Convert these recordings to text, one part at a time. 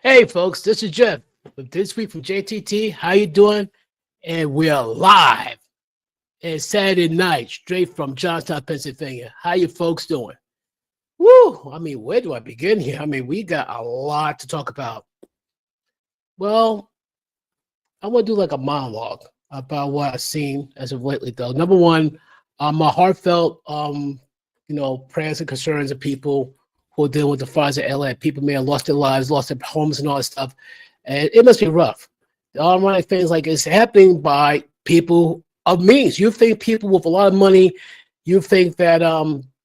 Hey folks, this is Jeff with This Week from JTT. How you doing? And we're live. It's Saturday night, straight from Johnstown, Pennsylvania. How you folks doing? Woo! I mean, where do I begin here? I mean, we got a lot to talk about. Well, I want to do like a monologue about what I've seen as of lately, though. Number one, my heartfelt, prayers and concerns of people who are dealing with the fires in LA. People may have lost their lives, lost their homes, and all that stuff, and it must be rough. All right, things like it's happening by people of means. You think people with a lot of money, you think that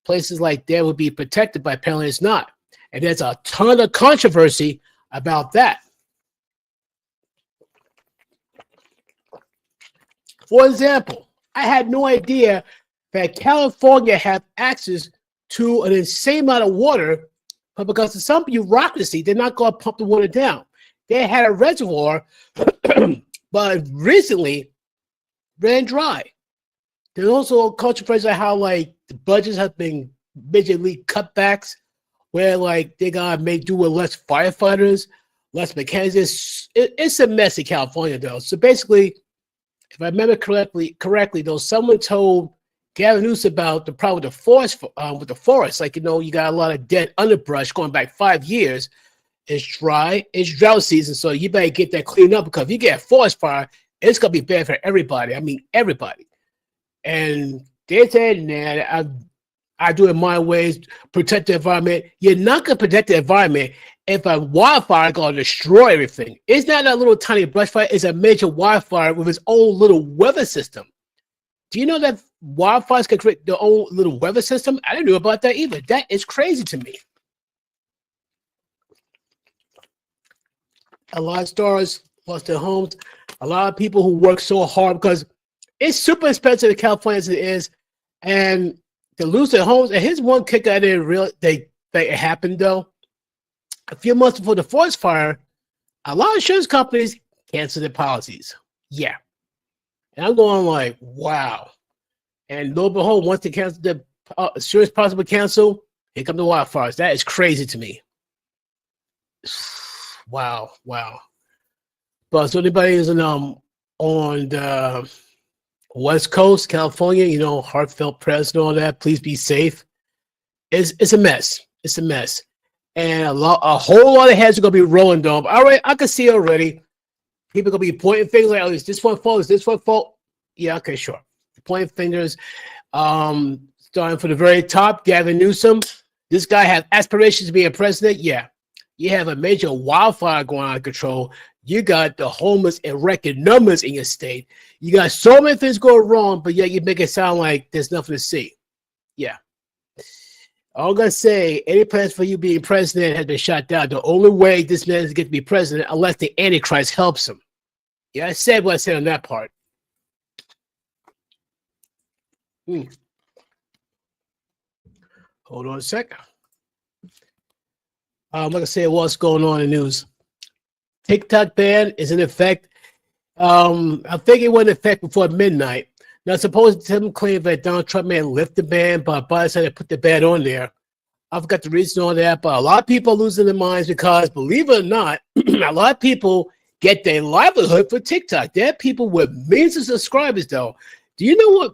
places like that would be protected, but apparently it's not. And there's a ton of controversy about that. For example, I had no idea that California had access to an insane amount of water, but because of some bureaucracy, they're not going to pump the water down. They had a reservoir, but recently ran dry. There's also a controversy how like the budgets have been majorly cutbacks, where like they gotta make do with less firefighters, less mechanics. It's a mess in California though. So basically, if I remember correctly though, someone told Gavin Newsom about the problem with the forest. Like, you got a lot of dead underbrush going back 5 years. It's dry, it's drought season, so you better get that cleaned up, because if you get a forest fire, it's gonna be bad for everybody. I mean, everybody. And they said, nah, I do it my ways, protect the environment. You're not gonna protect the environment if a wildfire gonna destroy everything. It's not a little tiny brush fire, it's a major wildfire with its own little weather system. Do you know that wildfires can create their own little weather system? I didn't know about that either. That is crazy to me. A lot of stars lost their homes. A lot of people who work so hard, because it's super expensive in California as it is, and to lose their homes. And here's one kicker I didn't realize that it happened though. A few months before the forest fire, a lot of insurance companies canceled their policies. Yeah. And I'm going like, wow. And lo and behold, once they cancel the insurance possibly cancel, here come the wildfires. That is crazy to me. Wow. But so anybody who's on the West Coast, California, heartfelt prayers and all that, please be safe. It's a mess. It's a mess. And a whole lot of heads are gonna be rolling though. All right, I can see already. People are gonna be pointing fingers like, oh, is this one fault? Is this one fault? Yeah, okay, sure. Pointing fingers. Starting from the very top, Gavin Newsom. This guy has aspirations to be a president. Yeah. You have a major wildfire going out of control. You got the homeless in record numbers in your state. You got so many things going wrong, but yet you make it sound like there's nothing to see. Yeah. All I'm going to say, any plans for you being president has been shot down. The only way this man is going to be president unless the Antichrist helps him. Yeah, I said what I said on that part. Hold on a second. Like I said, what's going on in the news? TikTok ban is in effect. I think it went in effect before midnight. Now, supposedly Tim claimed that Donald Trump may lift the ban, but Biden said they put the ban on there. I forgot the reason on that, but a lot of people are losing their minds because, believe it or not, a lot of people get their livelihood for TikTok. There are people with millions of subscribers, though. Do you know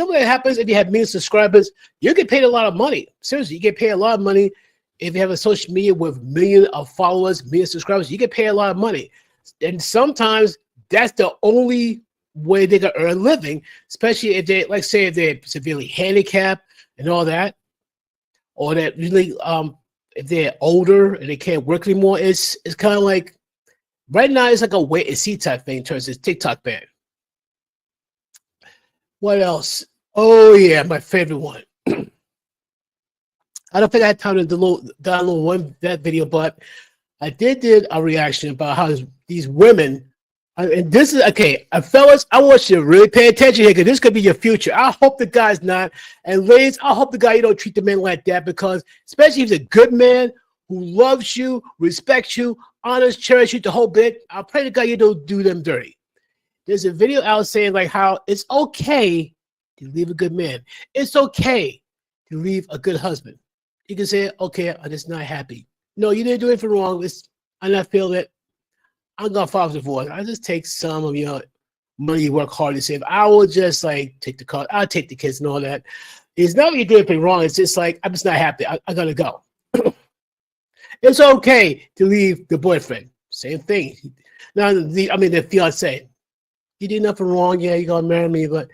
what happens if you have millions of subscribers? You get paid a lot of money. Seriously, you get paid a lot of money. If you have a social media with millions of followers, millions of subscribers, you get paid a lot of money. And sometimes that's the only way they can earn a living, especially if they, like, say, if they're severely handicapped and all that, or that really, if they're older and they can't work anymore. It's kind of like, right now, it's like a wait and see type thing in terms of TikTok ban. What else? Oh, yeah, my favorite one. I don't think I had time to download that video, but I did a reaction about how these women, and this is, okay, fellas, I want you to really pay attention here, because this could be your future. I hope the guy's not. And ladies, I hope the guy, you don't treat the man like that, because especially if he's a good man who loves you, respects you, honors, cherishes you the whole bit, I pray to God you don't do them dirty. There's a video out saying like how it's okay to leave a good man. It's okay to leave a good husband. You can say, okay, I'm just not happy. No, you didn't do anything wrong. I'm not feeling it. I'm gonna file for divorce. I just take some of your money you work hard to save. I will just like take the car. I'll take the kids and all that. It's not that you do anything wrong. It's just like I'm just not happy. I gotta go. It's okay to leave the boyfriend. Same thing. Now, the fiance. You did nothing wrong. Yeah, you're gonna marry me, but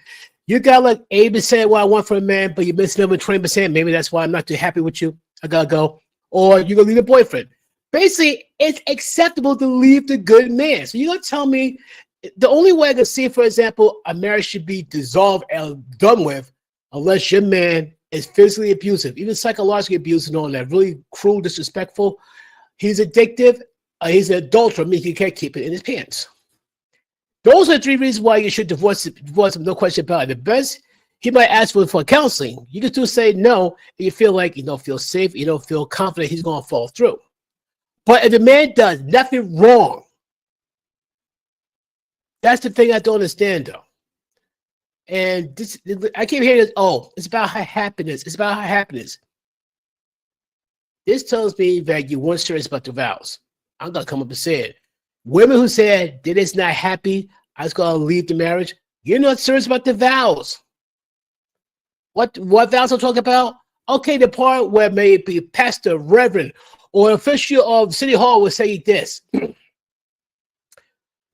you got like 80% what I want from a man, but you're missing over 20%. Maybe that's why I'm not too happy with you. I gotta go. Or you're gonna leave the boyfriend. Basically, it's acceptable to leave the good man. So you're gonna tell me the only way I can see, for example, a marriage should be dissolved and done with, unless your man is physically abusive, even psychologically abusive and all that, really cruel, disrespectful. He's addictive. He's an adulterer, meaning he can't keep it in his pants. Those are the three reasons why you should divorce him, no question about it. The best, he might ask for counseling. You can still say no, and you feel like you don't feel safe, you don't feel confident he's going to fall through. But if the man does nothing wrong, that's the thing I don't understand, though. And this, I keep hearing this, oh, it's about her happiness. It's about her happiness. This tells me that you weren't serious about the vows. I'm going to come up and say it. Women who said they're just not happy, I was going to leave the marriage, you're not serious about the vows. What vows I'm talking about? Okay, the part where maybe pastor, reverend, or official of City Hall will say this.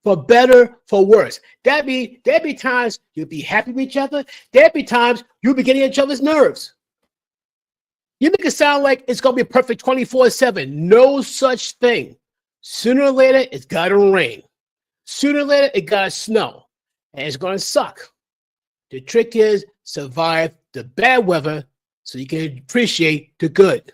For better, for worse. There'd be times you'll be happy with each other. There'd be times you'll be getting each other's nerves. You make it sound like it's going to be perfect 24/7. No such thing. Sooner or later, it's got to rain. Sooner or later, it got to snow. And it's going to suck. The trick is survive the bad weather so you can appreciate the good.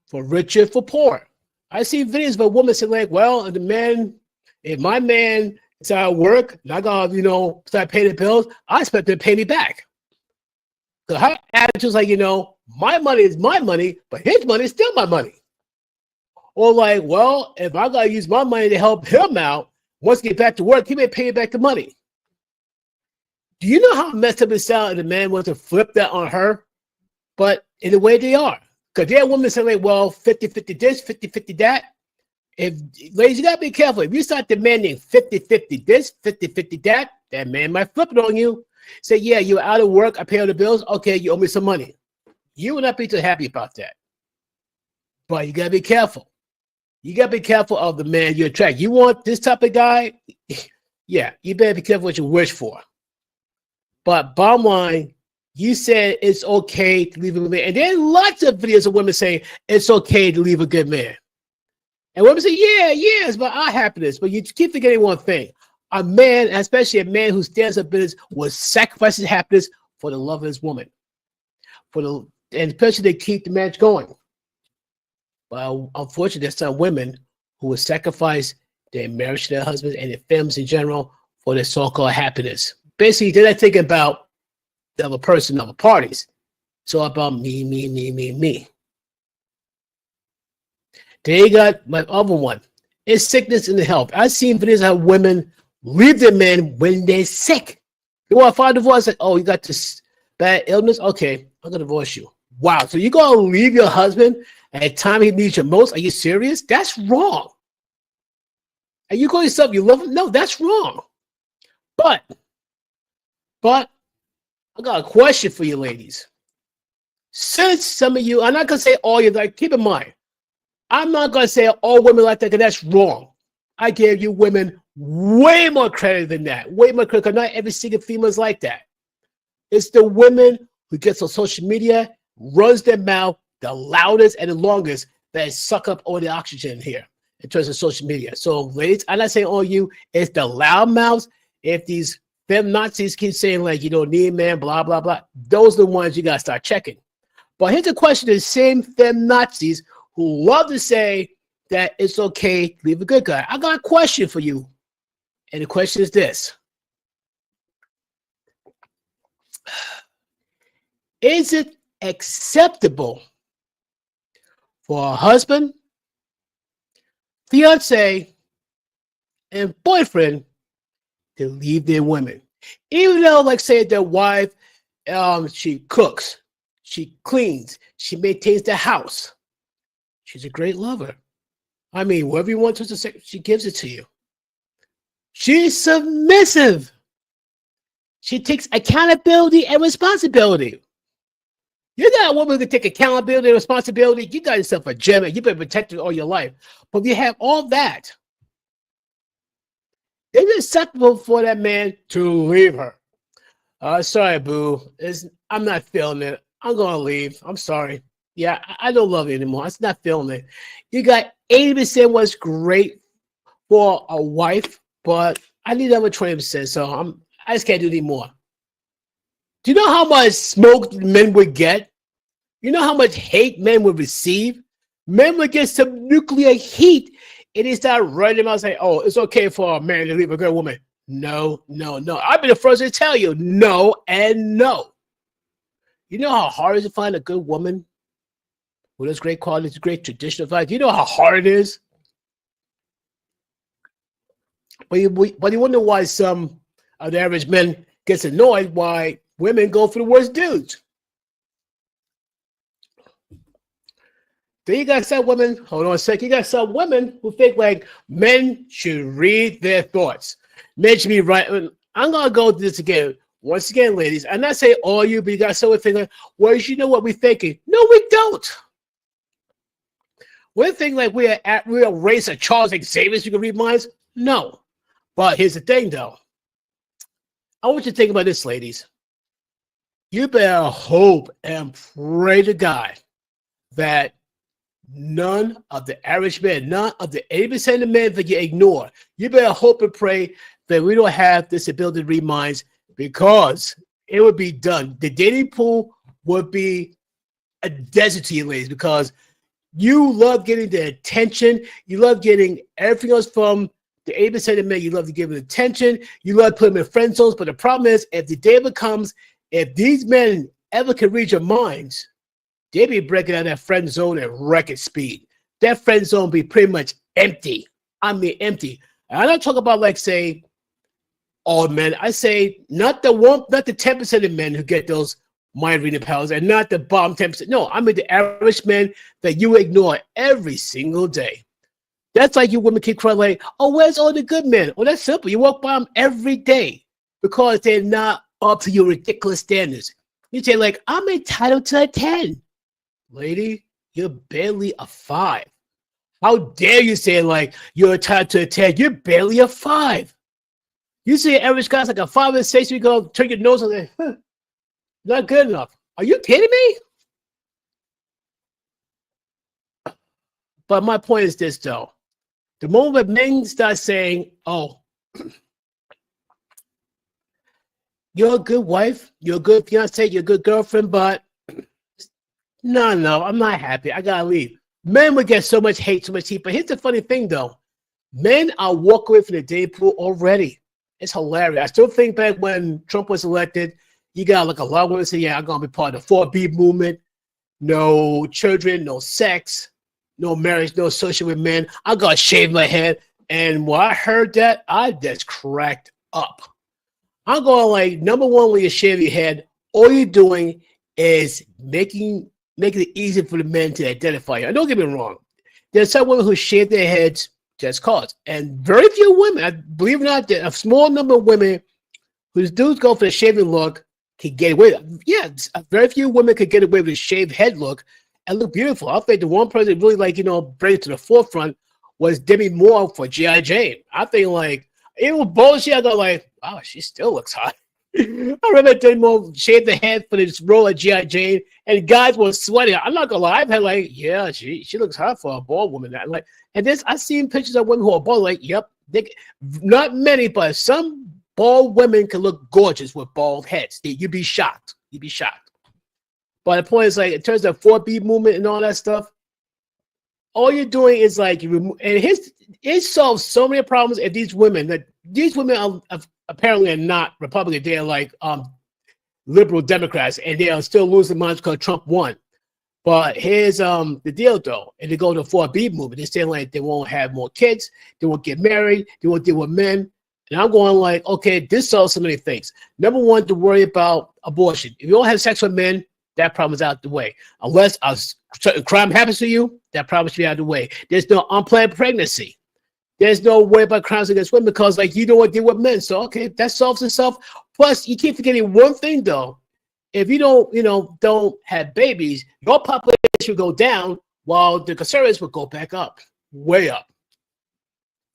For richer, for poor. I see videos of a woman saying like, well, if my man is out of work, and I got to, start paying the bills, I expect him to pay me back. So her attitude is like, my money is my money, but his money is still my money. Or like, well, if I got to use my money to help him out, once he get back to work, he may pay me back the money. Do you know how messed up it sounds if the man wants to flip that on her? But in the way they are. Because there are women saying, like, well, 50-50 this, 50-50 that. Ladies, you got to be careful. If you start demanding 50-50 this, 50-50 that man might flip it on you. Say, yeah, you're out of work. I pay all the bills. Okay, you owe me some money. You will not be too happy about that. But you got to be careful. You got to be careful of the man you attract. You want this type of guy? Yeah, you better be careful what you wish for. But bottom line, you said it's okay to leave a good man. And there are lots of videos of women saying it's okay to leave a good man. And women say, yeah, it's about our happiness. But you keep forgetting one thing. A man, especially a man who stands up business, will sacrifice his happiness for the love of his woman. And especially to keep the marriage going. But unfortunately, there's some women who will sacrifice their marriage to their husbands and their families in general for their so-called happiness. Basically, they're not thinking about the other person, other parties. It's all about me. They got my other one. It's sickness and health. I've seen videos of how women leave their men when they're sick. You want to file divorce? Like, oh, you got this bad illness? Okay, I'm going to divorce you. Wow, so you're going to leave your husband at the time he needs you most? Are you serious? That's wrong. And you call yourself, you love him? No, that's wrong. But I got a question for you ladies. Since some of you, I'm not going to say all you, like, keep in mind, I'm not going to say all women like that because that's wrong. I gave you women way more credit than that. Way more credit because not every single female is like that. It's the women who gets on social media, runs their mouth the loudest and the longest that suck up all the oxygen here in terms of social media. So, ladies, I'm not saying all you, it's the loud mouths. If these fem Nazis keep saying, like, you don't need a man, blah, blah, blah, those are the ones you got to start checking. But here's the question: the same fem Nazis who love to say that it's okay to leave a good guy. I got a question for you. And the question is this. Is it acceptable for a husband, fiance, and boyfriend to leave their women? Even though, like, say, their wife, she cooks, she cleans, she maintains the house. She's a great lover. I mean, whatever you want her to say, she gives it to you. She's submissive. She takes accountability and responsibility. You're not a woman who can take accountability and responsibility. You got yourself a gem and you've been protected all your life. But if you have all that, it's acceptable for that man to leave her. Sorry, boo. I'm not feeling it. I'm going to leave. I'm sorry. Yeah, I don't love you anymore. I'm not feeling it. You got 80% what's great for a wife, but I need another 20%. So I just can't do anymore. Do you know how much smoke men would get? You know how much hate men would receive? Men would get some nuclear heat and they start running them out and say, oh, it's okay for a man to leave a good woman. No, no, no. I've been the first to tell you no and no. You know how hard it is to find a good woman with those great qualities, great traditional values? You know how hard it is? But you wonder why some of the average men gets annoyed why women go for the worst dudes. Then you got some women, hold on a second, you got some women who think like men should read their thoughts. Men should be right. I'm going to go through this again. Once again, ladies, I'm not saying all you, but you got someone thinking, well, you know what we're thinking. No, we don't. We're thinking like we're a race of Charles Xavier, you can read minds. No. But here's the thing, though. I want you to think about this, ladies. You better hope and pray to God that none of the average men, none of the 80% of men that you ignore, you better hope and pray that we don't have this ability to read minds, because it would be done. The dating pool would be a desert to you, ladies, because you love getting the attention. You love getting everything else from the 80% of men. You love to give them attention. You love putting them in friend zones. But the problem is, if the day ever comes, if these men ever can read your minds, they be breaking out that friend zone at record speed. That friend zone be pretty much empty. I mean, empty. And I don't talk about, like, say, all men. I say not the 10% of men who get those mind reading powers, and not the bottom 10%. No, I mean the average men that you ignore every single day. That's like you women keep crying like, oh, where's all the good men? Well, that's simple. You walk by them every day because they're not up to your ridiculous standards. You say like, I'm entitled to a 10. Lady, you're barely a 5. How dare you say like you're entitled to a 10? You're barely a 5. You see an average guy's like a 5 and 6, you go turn your nose and say, not good enough. Are you kidding me? But my point is this, though. The moment men start saying, oh, you're a good wife, you're a good fiance, you're a good girlfriend, but no, I'm not happy. I gotta leave. Men would get so much hate, so much heat. But here's the funny thing, though. Men are walking away from the dating pool already. It's hilarious. I still think back when Trump was elected, you got like a lot of women say, yeah, I'm going to be part of the 4B movement. No children, no sex, no marriage, no association with men. I got to shave my head. And when I heard that, I just cracked up. I'm going like, number one, when you shave your head, all you're doing is making it easy for the men to identify you. And don't get me wrong. There's some women who shave their heads just cause. And very few women, I believe it or not, a small number of women whose dudes go for the shaving look can get away with it. Yeah, very few women could get away with a shaved head look and look beautiful. I think the one person that really, like, bring it to the forefront was Demi Moore for G.I. Jane. I think, like, it was bullshit. I go like, wow, she still looks hot. I remember Demi Moore shaved the head for this role of G.I. Jane, and guys were sweating. I'm not gonna lie, I've had like, yeah, she looks hot for a bald woman. Like, and this, I've seen pictures of women who are bald. Like, yep, not many, but some bald women can look gorgeous with bald heads. You'd be shocked. You'd be shocked. But the point is, like, in terms of 4B movement and all that stuff, all you're doing is like, it solves so many problems. If these women are apparently are not Republican, they're like liberal Democrats, and they are still losing minds because Trump won. But here's the deal, though. And they go to 4B movement. They're saying like they won't have more kids, they won't get married, they won't deal with men. And I'm going like, okay, this solves so many things. Number one, to worry about abortion. If you don't have sex with men, that problem is out the way. Unless a certain crime happens to you, that problem should be out of the way. There's no unplanned pregnancy. There's no worry about crimes against women because, like, you don't want to deal with men. So, okay, that solves itself. Plus, you keep forgetting one thing, though. If you don't have babies, your population will go down while the conservatives will go back up, way up.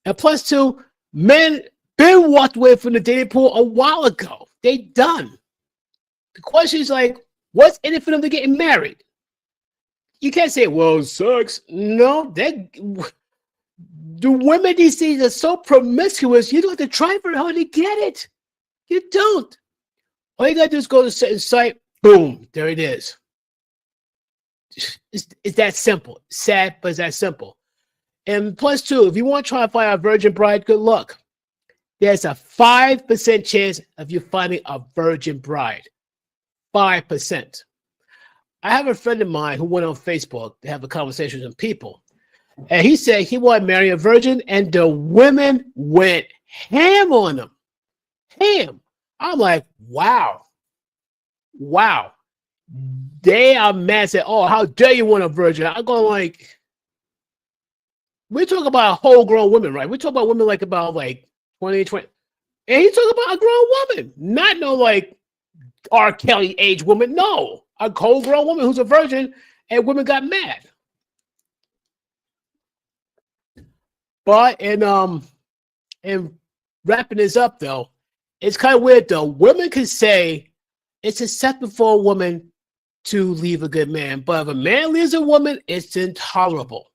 And plus, two, men been walked away from the dating pool a while ago. They done. The question is like, what's in it for them to getting married? You can't say, well, sex. No, the women these days are so promiscuous, you don't have to try very hard to get it. You don't. All you gotta do is go to a certain site, boom, there it is. It's that simple. Sad, but it's that simple. And plus, two, if you want to try to find a virgin bride, good luck. There's a 5% chance of you finding a virgin bride. 5%. I have a friend of mine who went on Facebook to have a conversation with some people. And he said he wanted to marry a virgin, and the women went ham on him. Ham. I'm like, wow. Wow. They are mad. Say, oh, how dare you want a virgin? I'm going like, we're talking about whole grown women, right? We're talking about women like about like 20. And he's talking about a grown woman, not no like R. Kelly age woman. No, a whole grown woman who's a virgin, and women got mad. But and wrapping this up though, it's kind of weird though. Women can say it's acceptable for a woman to leave a good man, but if a man leaves a woman, it's intolerable.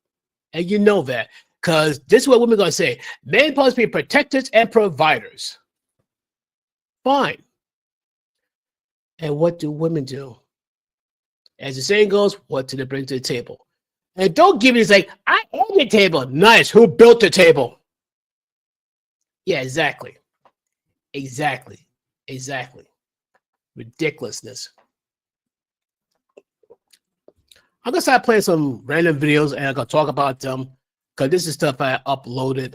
And you know that, because this is what women are going to say. Men are supposed to be protectors and providers. Fine. And what do women do? As the saying goes, what do they bring to the table? And don't give me this like, I own the table. Nice. Who built the table? Yeah, exactly. Exactly. Ridiculousness. I'm gonna start playing some random videos and I'm gonna talk about them because this is stuff I uploaded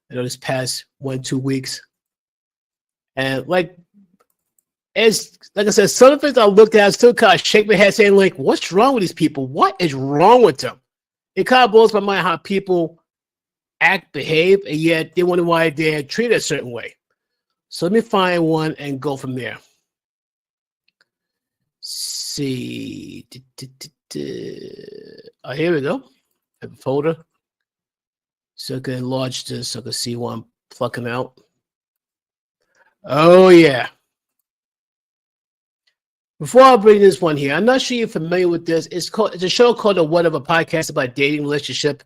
this past 1-2 weeks. And like I said, some of it I looked at, I still kind of shake my head saying, like, what's wrong with these people? What is wrong with them? It kind of blows my mind how people act, behave, and yet they wonder why they're treated a certain way. So let me find one and go from there. See. Oh, here we go. I have a folder. So I can enlarge this so I can see what I'm plucking out. Oh, yeah. Before I bring this one here, I'm not sure you're familiar with this. It's a show called The Whatever Podcast about dating, relationship,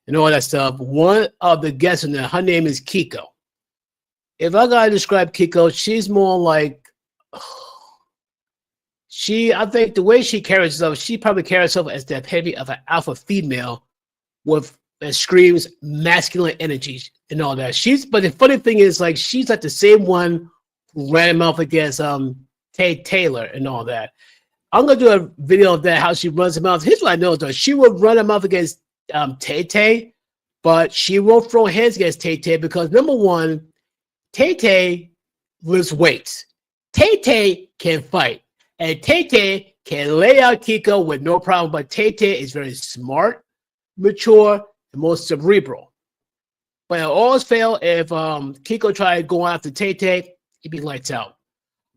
and all that stuff. One of the guests in there, her name is Kiko. If I gotta describe Kiko, she's more like I think the way she carries herself, she probably carries herself as the epitome of an alpha female that screams masculine energies and all that. But the funny thing is, like, she's like the same one who ran him off against Tay Taylor and all that. I'm gonna do a video of that, how she runs him off. Here's what I know though. She will run him off against Tay Tay, but she won't throw hands against Tay Tay because number one, Tay Tay lifts weights. Tay Tay can fight. And Tay Tay can lay out Kiko with no problem, but Tay Tay is very smart, mature, and most cerebral. But it always fail if Kiko tried going after Tay Tay, he'd be lights out.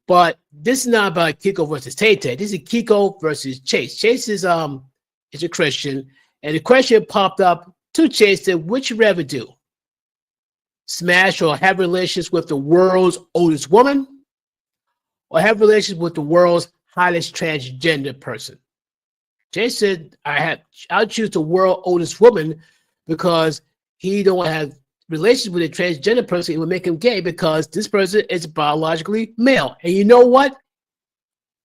But this is not about Kiko versus Tay Tay. This is Kiko versus Chase. Chase is a Christian, and the question popped up to Chase that which you rather do? Smash or have relations with the world's oldest woman, or have relations with the world's hottest transgender person? Jay said, I'll choose the world's oldest woman because he don't want to have relations with a transgender person. It would make him gay because this person is biologically male. And you know what?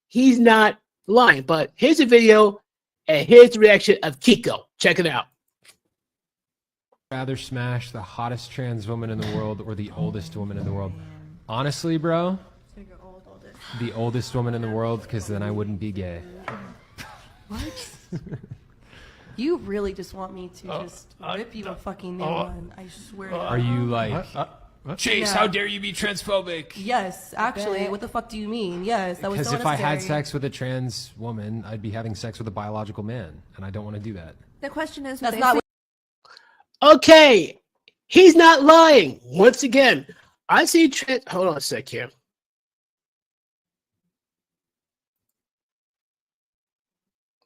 He's not lying. But here's a video, and here's the reaction of Kiko. Check it out. Rather smash the hottest trans woman in the world or the oldest woman in the world? Honestly, bro, the oldest woman in the world, because then I wouldn't be gay. What? You really just want me to just rip you a fucking new one. I swear to God. Are you like, Chase, Yeah. how dare you be transphobic? Yes, actually, what the fuck do you mean? Yes, that was Because so if I had unnecessary. sex with a trans woman, I'd be having sex with a biological man, and I don't want to do that. The question is, That's not what Okay, he's not lying. Once again, I see trans. Hold on a sec here.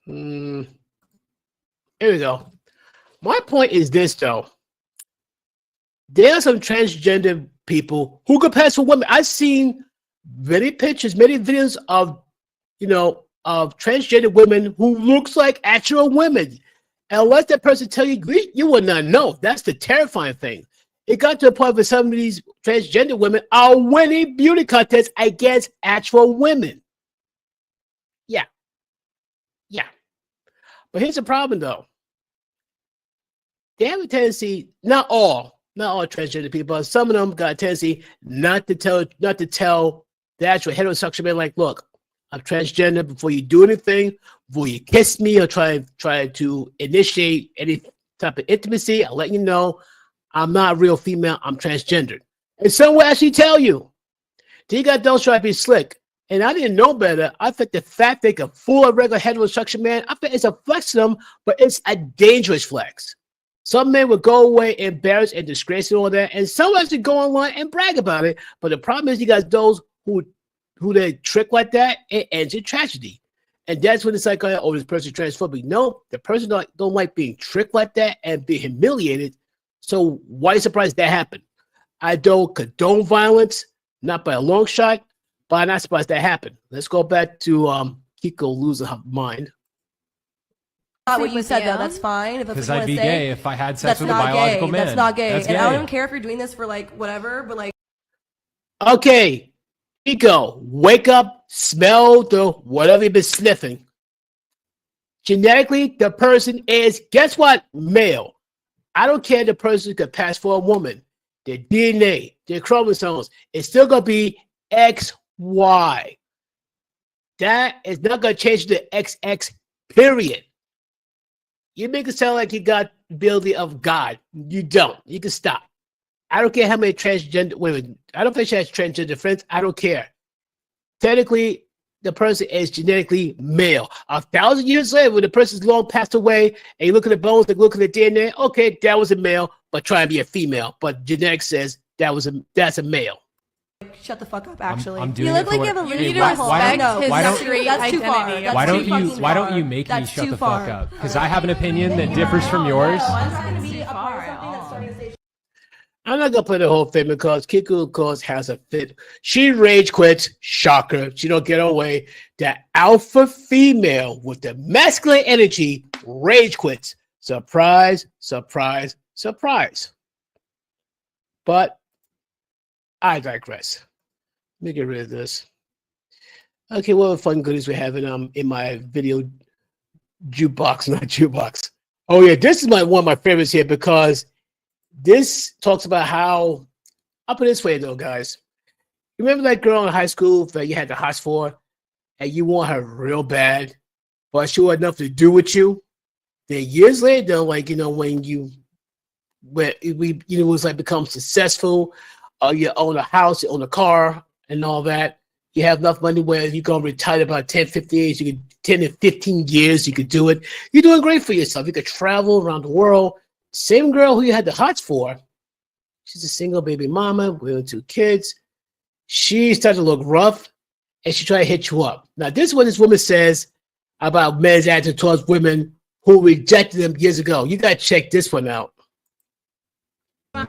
Here we go. My point is this, though. There are some transgender people who could pass for women. I've seen many pictures, many videos of, of transgender women who looks like actual women. And unless that person tell you, you would not know. That's the terrifying thing. It got to a point where some of these transgender women are winning beauty contests against actual women. Yeah. But here's the problem, though. They have a tendency, not all transgender people, but some of them got a tendency not to tell the actual heterosexual man, like, look, I'm transgender. Before you do anything, before you kiss me or try to initiate any type of intimacy, I'll let you know I'm not a real female. I'm transgendered. And some will actually tell you. Then you got those trying to be slick. And I didn't know better. I think the fact they can fool a regular heterosexual man, I think it's a flex to them, but it's a dangerous flex. Some men would go away embarrassed and disgraced and all that, and some actually go online and brag about it. But the problem is you got those who they trick like that, it ends in tragedy. And that's when it's like, oh, this person's transphobic. No, the person don't like being tricked like that and be humiliated. So why are you surprised that happened? I don't condone violence, not by a long shot, but I'm not surprised that happened. Let's go back to Kiko losing her mind. not what you with said, you. though. That's fine. If that's Because what you I'd want be to say. gay if I had sex That's with a not biological gay. man. That's not gay. That's And I don't gay. even care if you're doing this for like whatever, but like Okay, Kiko, wake up, smell the whatever you've been sniffing. Genetically, the person is, guess what? Male. I don't care if the person could pass for a woman. Their DNA, their chromosomes, it's still going to be XY. That is not going to change to XX, period. You make it sound like you got the ability of God. You don't. You can stop. I don't care how many transgender women. I don't think she has transgender friends. I don't care. Technically, the person is genetically male. 1,000 years later, when the person's long passed away, and you look at the bones, and look at the DNA, okay, that was a male, but try and be a female. But genetics says that's a male. shut the fuck up. Actually, I'm doing You it look for like what- you have a Hey, really why- good why don't- respect his why don't- street That's too far. identity. That's Why too don't you fucking why don't far. you make me That's shut too the far. fuck up? Because I have an opinion that differs from yours. I'm not gonna be a part of something that's starting to say I'm not gonna play the whole thing because Kiku, of course, has a fit. She rage quits. Shocker. She don't get away. That alpha female with the masculine energy rage quits. Surprise, surprise, surprise. But I digress. Let me get rid of this. Okay, what fun goodies we have in my video jukebox, not jukebox. Oh yeah, this is one of my favorites here because this talks about how, I'll put it this way though, guys. Remember that girl in high school that you had the hots for and you want her real bad, but she had nothing to do with you? Then years later, though, like, when it was like become successful, you own a house, you own a car and all that. You have enough money where you're going to retire about 10, 15 years. You could 10 to 15 years, you could do it. You're doing great for yourself. You could travel around the world. Same girl who you had the hots for, she's a single baby mama with 2 kids. She started to look rough, and she tried to hit you up. Now, this is what this woman says about men's attitude towards women who rejected them years ago. You got to check this one out.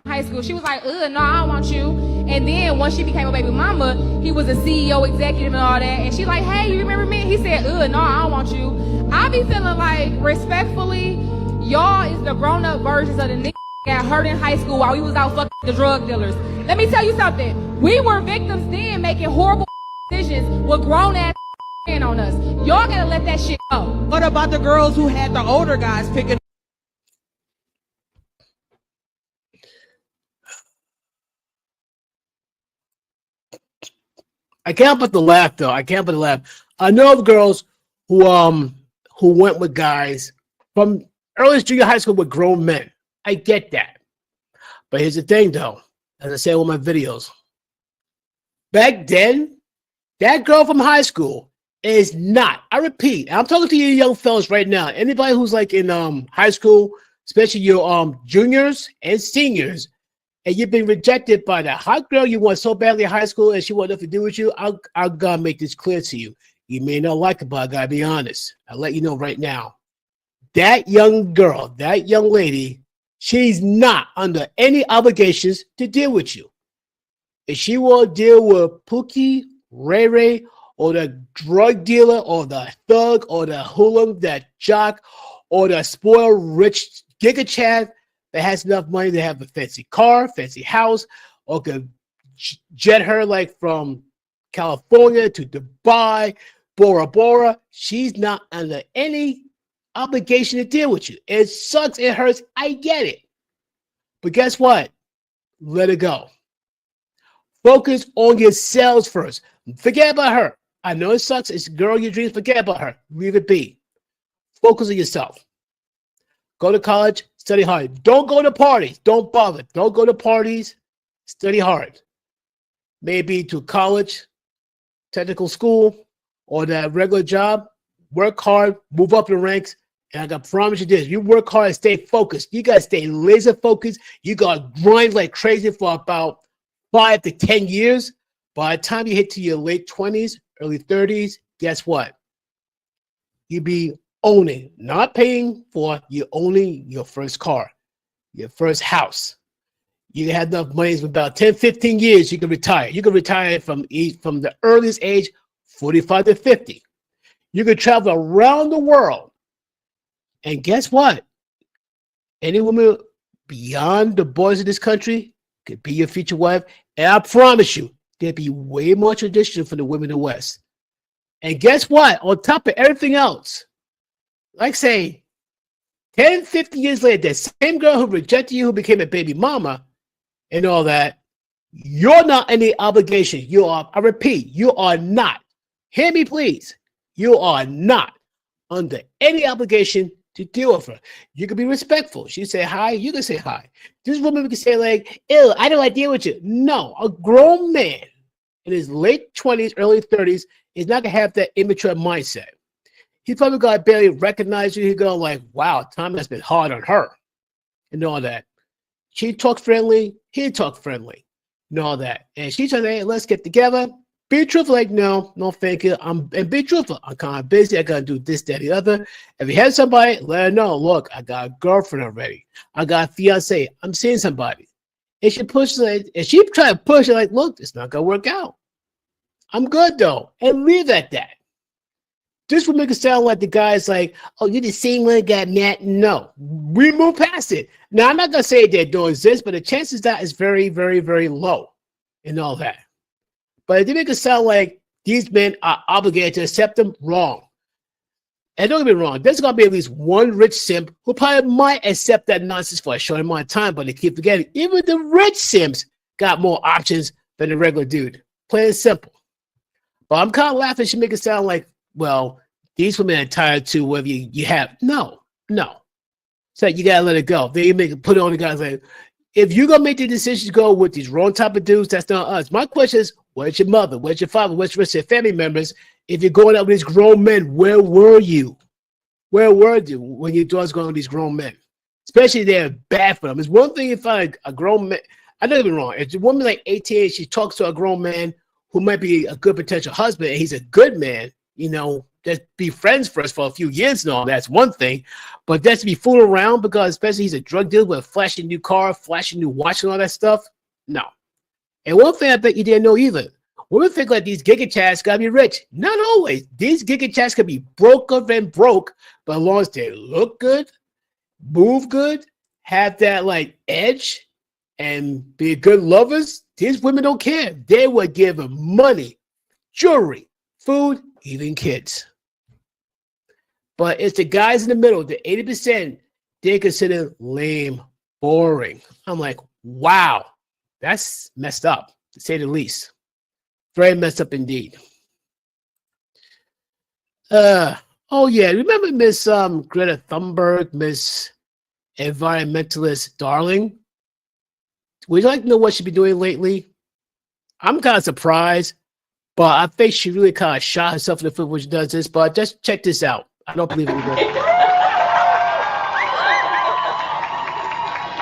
High school, she was like, no, I don't want you. And then once she became a baby mama, he was a CEO, executive, and all that. And she like, hey, you remember me? He said, no, I don't want you. I be feeling like, respectfully, y'all is the grown-up versions of the niggas that got hurt in high school while we was out fucking the drug dealers. Let me tell you something. We were victims then making horrible decisions with grown-ass on us. Y'all gotta let that shit go. What about the girls who had the older guys picking? I can't but to laugh though. I can't but to laugh. I know of girls who went with guys from early junior high school with grown men. I get that. But here's the thing though. as I say in one of my videos. Back then, that girl from high school is not. I repeat, I'm talking to you young fellas right now. Anybody who's like in high school, especially your juniors and seniors, and you've been rejected by that hot girl you want so badly in high school, and she want nothing to do with you. I'll gotta make this clear to you. You may not like it, but I gotta be honest. I'll let you know right now. That young girl, that young lady, she's not under any obligations to deal with you. If she will deal with Pookie, Ray Ray, or the drug dealer, or the thug, or the hooligan, that jock, or the spoiled rich giga chad that has enough money to have a fancy car, fancy house, or could jet her like from California to Dubai, Bora Bora, she's not under any obligation to deal with you. It sucks, it hurts, I get it. But guess what? Let it go. Focus on yourselves first. Forget about her. I know it sucks. It's a girl of your dreams. Forget about her. Leave it be. Focus on yourself. Go to college. Study hard. Don't go to parties. Don't bother. Don't go to parties. Study hard. Maybe to college, technical school, or that regular job. Work hard. Move up the ranks. And I got to promise you this. You work hard and stay focused. You got to stay laser focused. You got to grind like crazy for about 5 to 10 years. By the time you hit to your late 20s, early 30s, guess what? You be owning, not paying for, you owning your first car, your first house. You have enough money for about 10, 15 years, you can retire. You can retire from the earliest age, 45 to 50. You can travel around the world. And guess what? Any woman beyond the borders of this country could be your future wife. And I promise you, there'd be way more tradition for the women in the West. And guess what? On top of everything else, like say, 10, 50 years later, that same girl who rejected you, who became a baby mama and all that, you're not any obligation. You are, I repeat, you are not. Hear me, please. You are not under any obligation to deal with her. You can be respectful. She say hi, you can say hi. This woman can say like, ew, I don't want to deal with you. No, a grown man in his late 20s, early 30s is not going to have that immature mindset. He probably got to barely recognize you. He's going like, wow, time has been hard on her and all that. She talks friendly. He talk friendly and all that. And she said, hey, let's get together. Be truthful, like, no, thank you. And be truthful. I'm kind of busy. I got to do this, that, the other. If you have somebody, let her know. Look, I got a girlfriend already. I got a fiance. I'm seeing somebody. And she pushes it. And she try to push it like, look, it's not going to work out. I'm good, though. And leave at that. This would make it sound like the guy's like, oh, you're the same one that got mad. No, we move past it. Now, I'm not going to say they don't exist, but the chances that is very, very, very low and all that. But they make it sound like these men are obligated to accept them. Wrong. And don't get me wrong, there's going to be at least one rich simp who probably might accept that nonsense for a short amount of time, but they keep forgetting, even the rich simps got more options than the regular dude. Plain and simple. But I'm kind of laughing. She make it sound like, well, these women are tired to whatever you have. No. So you got to let it go. Then you make it put it on the guys like, if you're going to make the decision to go with these wrong type of dudes, that's not us. My question is, where's your mother? Where's your father? Where's the rest of your family members? If you're going out with these grown men, where were you? Where were you when your daughter's going with these grown men? Especially they're bad for them. It's one thing if a grown man, I don't get me wrong. If a woman like 18, she talks to a grown man who might be a good potential husband, and he's a good man, you know, just be friends for us for a few years and all, that's one thing. But that's to be fooling around because especially he's a drug dealer with a flashing new car, flashing new watch and all that stuff. No. And one thing I bet you didn't know either. Women think like these giga chats gotta be rich. Not always. These giga chats can be broker than broke, but as long as they look good, move good, have that like edge, and be good lovers, these women don't care. They would give them money, jewelry, food, even kids. But it's the guys in the middle, the 80%, they consider lame, boring. I'm like, wow, that's messed up, to say the least. Very messed up indeed. Oh yeah, remember Miss Greta Thunberg, Miss Environmentalist Darling? Would you like to know what she's been doing lately? I'm kind of surprised, but I think she really kind of shot herself in the foot when she does this. But just check this out. I don't believe it.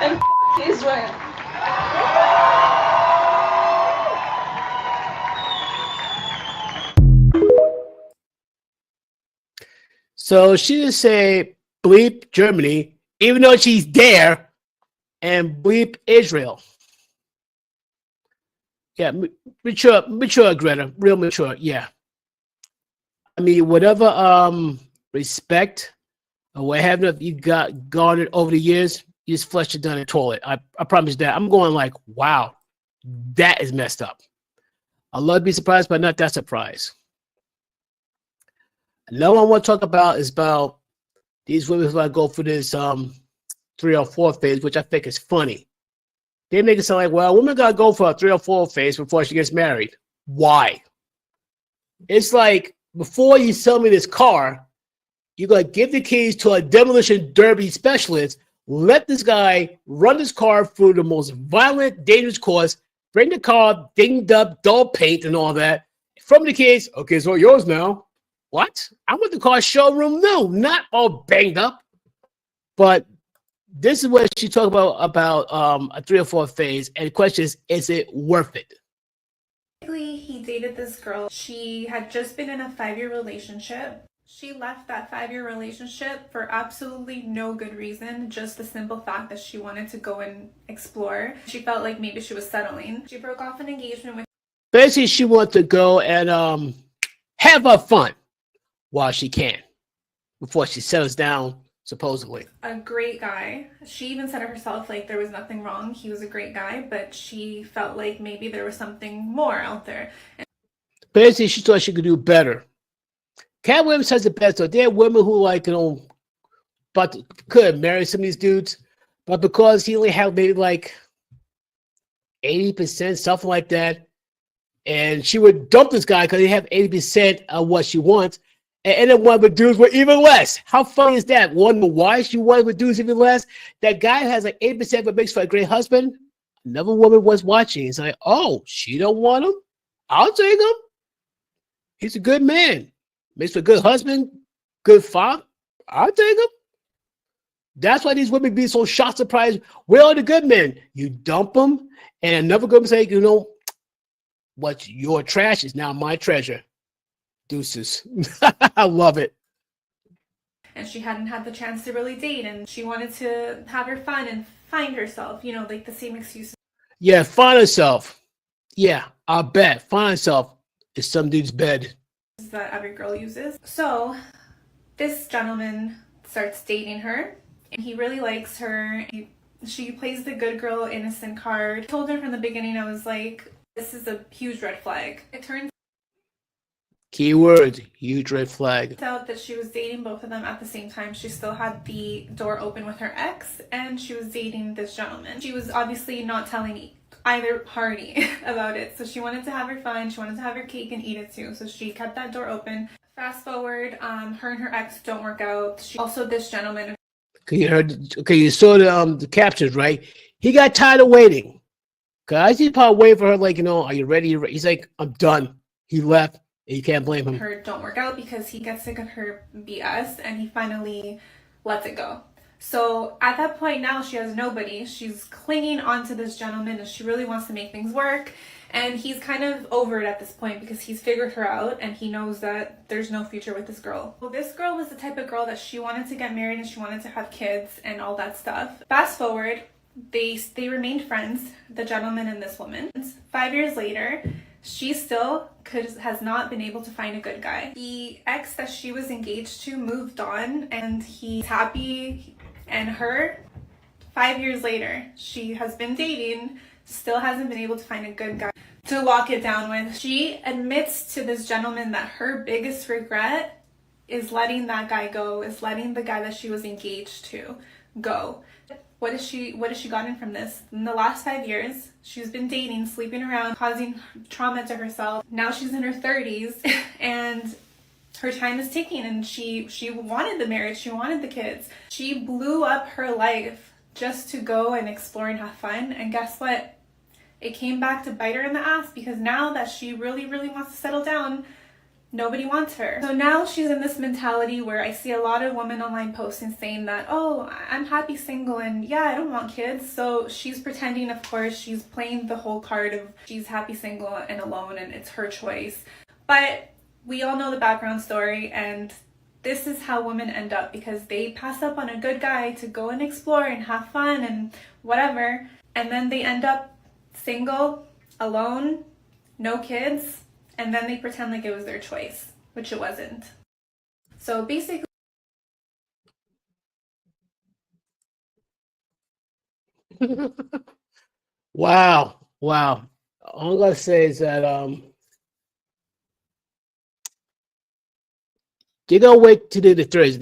And Israel. So she just say bleep Germany, even though she's there, and bleep Israel. Yeah, mature Greta, real mature. Yeah. I mean, whatever respect or what have you got garnered over the years, you just flushed it down the toilet. I promise that. I'm going like, wow, that is messed up. I love to be surprised, but not that surprised. Another one I want to talk about is about these women who go for this 3 or 4 phase, which I think is funny. They make it sound like, well, women gotta go for a 3 or 4 phase before she gets married. Why? It's like, before you sell me this car, you gotta give the keys to a demolition derby specialist, let this guy run this car through the most violent, dangerous course, bring the car dinged up, dull paint and all that. From the keys, okay, it's all yours now. What? I want the car showroom new, not all banged up. But this is what she talked about a 3 or 4 phase, and the question is it worth it? He dated this girl. She had just been in a 5-year relationship. She left that 5-year relationship for absolutely no good reason, just the simple fact that she wanted to go and explore. She felt like maybe she was settling. She broke off an engagement with. Basically, she wanted to go and have her fun while she can before she settles down, supposedly. A great guy. She even said it herself, like there was nothing wrong. He was a great guy, but she felt like maybe there was something more out there. Basically, she thought she could do better. Cat Williams says it best. So there are women who could marry some of these dudes, but because he only had maybe like 80%, something like that, and she would dump this guy because he have 80% of what she wants, and then one of the dudes were even less. How funny is that? Wonder why she wanted with dudes even less. That guy has like 80% what makes for a great husband. Another woman was watching. It's like, oh, she don't want him? I'll take him. He's a good man. Makes for a good husband, good father. I'll take him. That's why these women be so shocked, surprised. Where are the good men? You dump them, and another good man say, you know, what's your trash is now my treasure. Deuces. I love it. And she hadn't had the chance to really date, and she wanted to have her fun and find herself, you know, like the same excuses. Yeah, find herself. Yeah, I'll bet. Find herself is some dude's bed. That every girl uses. So this gentleman starts dating her, and he really likes her. She plays the good girl, innocent card. I told her from the beginning, I was like, this is a huge red flag. It turns Keyword, huge red flag. out that she was dating both of them at the same time. She still had the door open with her ex, and she was dating this gentleman. She was obviously not telling either party about it, so she wanted to have her fun. She wanted to have her cake and eat it too, so she kept that door open. Fast forward, her and her ex don't work out. This gentleman. Okay, you saw the captions, right? He got tired of waiting. Guys, he's probably waiting for her, like, you know, are you ready? He's like, I'm done. He left. You can't blame him. Her don't work out because he gets sick of her BS, and he finally lets it go. So at that point now she has nobody. She's clinging onto this gentleman, and she really wants to make things work. And he's kind of over it at this point because he's figured her out, and he knows that there's no future with this girl. Well, this girl was the type of girl that she wanted to get married and she wanted to have kids and all that stuff. Fast forward, they remained friends, the gentleman and this woman. 5 years later, she still has not been able to find a good guy. The ex that she was engaged to moved on, and he's happy. And her, 5 years later, she has been dating, still hasn't been able to find a good guy to lock it down with. She admits to this gentleman that her biggest regret is letting that guy go, is letting the guy that she was engaged to go. What has she gotten from this? In the last 5 years, she's been dating, sleeping around, causing trauma to herself. Now she's in her 30s, and her time is ticking, and she wanted the marriage, she wanted the kids. She blew up her life just to go and explore and have fun, and guess what? it came back to bite her in the ass because now that she really, really wants to settle down, nobody wants her. So now she's in this mentality where I see a lot of women online posting saying that, oh, I'm happy single and yeah, I don't want kids. So she's pretending, of course, she's playing the whole card of she's happy single and alone and it's her choice. But we all know the background story, and this is how women end up because they pass up on a good guy to go and explore and have fun and whatever. And then they end up single, alone, no kids, and then they pretend like it was their choice, which it wasn't. So basically, Wow. All I'm gonna say is that you don't wait to do the 30s.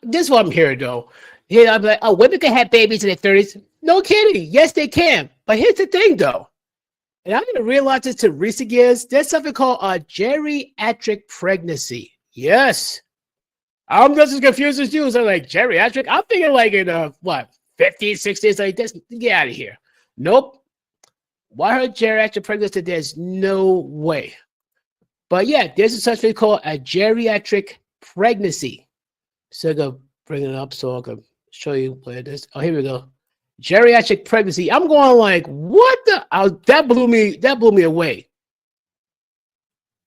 This is what I'm hearing though. Yeah, I'm like, oh, women can have babies in their 30s. No kidding. Yes, they can. But here's the thing though. And I'm gonna realize this to recent years. There's something called a geriatric pregnancy. Yes. I'm just as confused as you. So I'm like, geriatric? I'm thinking like in what, 50s, 60s, like this. Get out of here. Nope. Why her geriatric pregnancy? There's no way. But yeah, there's a such thing called a geriatric pregnancy. So I'm gonna bring it up so I can show you where it is. Oh, here we go. Geriatric pregnancy. I'm going like, what the? That blew me away.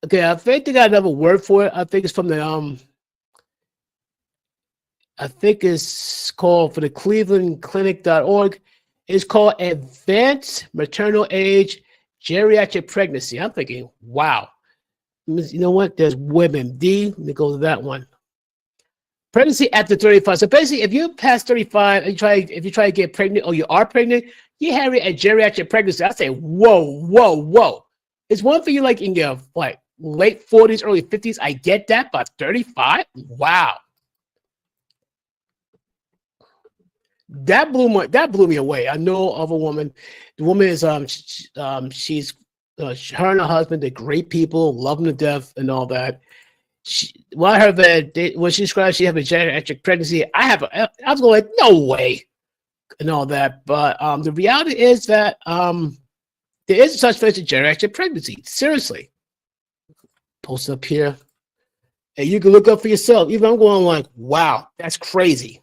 Okay, I think they got another word for it. I think it's from the I think it's called for the clevelandclinic.org. It's called advanced maternal age geriatric pregnancy. I'm thinking, wow. You know what? There's women. Let me go to that one. Pregnancy after 35. So basically, if you're past 35 and if you try to get pregnant or you are pregnant, you have a geriatric pregnancy. I say, whoa. It's one for you like in your like late 40s, early 50s. I get that, but 35? Wow. That blew me away. I know of a woman. The woman is she's her and her husband, they're great people, love them to death and all that. When I heard that when she described she had a geriatric pregnancy, I was going like, no way, and all that. But the reality is that there is such thing as a geriatric pregnancy. Seriously, post up here, and you can look up for yourself. Even I'm going like, wow, that's crazy.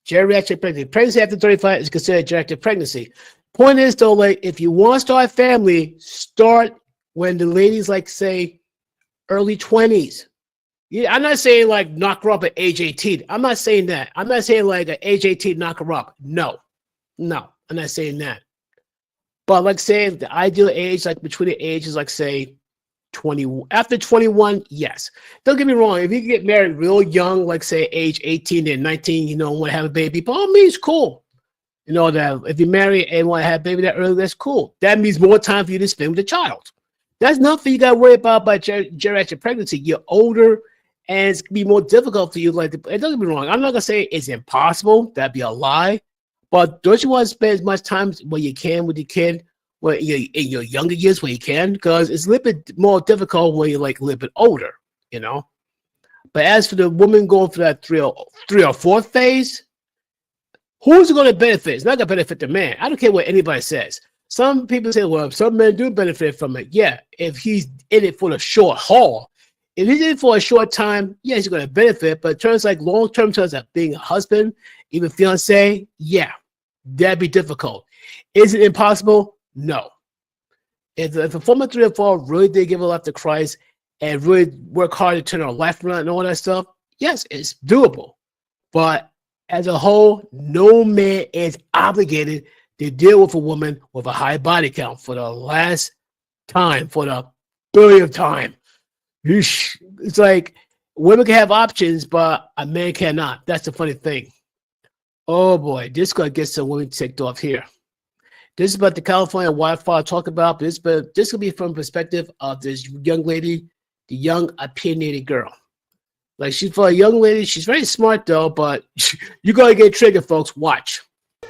Geriatric pregnancy. Pregnancy after 35 is considered geriatric pregnancy. Point is though, like if you want to start a family, start when the ladies like say early 20s. Yeah, I'm not saying like knock her up at age 18. I'm not saying that. I'm not saying like at age 18 knock her up. No, I'm not saying that. But like say the ideal age, like between the ages, like say 20 after 21, yes. Don't get me wrong. If you get married real young, like say age 18 and 19, you know, want to have a baby, by all means, cool. You know that if you marry and want to have a baby that early, that's cool. That means more time for you to spend with the child. That's nothing you got to worry about by geriatric pregnancy. You're older, and it's gonna be more difficult for you. Like, don't get me wrong. I'm not gonna say it's impossible. That'd be a lie. But don't you want to spend as much time when you can with your kid? Well, in your younger years when you can, because it's a little bit more difficult when you're like a little bit older, you know. But as for the woman going for that three or fourth phase, who's going to benefit? It's not going to benefit the man. I don't care what anybody says. Some people say, well, some men do benefit from it. Yeah, if he's in it for the short haul. If he's in it for a short time, yeah, he's going to benefit. But in terms like long-term terms of being a husband, even fiance, yeah, that'd be difficult. Is it impossible? No. If a former 3 or 4 really did give her life to Christ and really work hard to turn her life around and all that stuff, yes, it's doable. But as a whole, no man is obligated to deal with a woman with a high body count for the last time, for the billionth time. It's like women can have options, but a man cannot. That's the funny thing. Oh boy, this is going to get some women ticked off here. This is about the California wildfire I talk about, but this will be from the perspective of this young lady, the young opinionated girl. Like she's for a young lady, she's very smart though, but you're gonna get triggered, folks. Watch.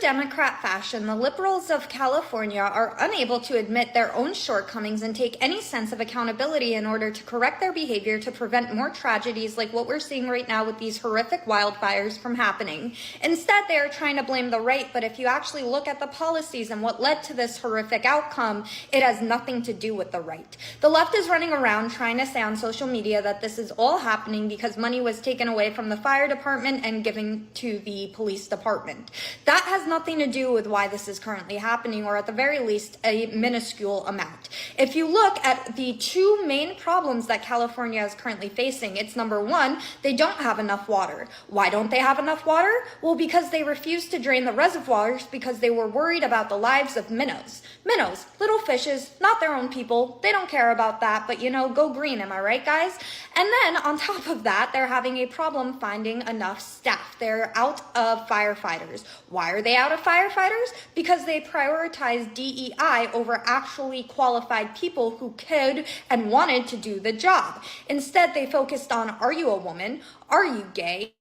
Democrat fashion, the liberals of California are unable to admit their own shortcomings and take any sense of accountability in order to correct their behavior to prevent more tragedies like what we're seeing right now with these horrific wildfires from happening. Instead, they are trying to blame the right, but if you actually look at the policies and what led to this horrific outcome, it has nothing to do with the right. The left is running around trying to say on social media that this is all happening because money was taken away from the fire department and given to the police department. That has nothing to do with why this is currently happening, or at the very least, a minuscule amount. If you look at the two main problems that California is currently facing, it's number one, they don't have enough water. Why don't they have enough water? Well, because they refused to drain the reservoirs because they were worried about the lives of minnows. Minnows, little fishes, not their own people. They don't care about that, but go green, am I right, guys? And then on top of that, they're having a problem finding enough staff. They're out of firefighters. Why are they out of firefighters? Because they prioritize DEI over actually qualified people who could and wanted to do the job. Instead, they focused on, are you a woman? Are you gay?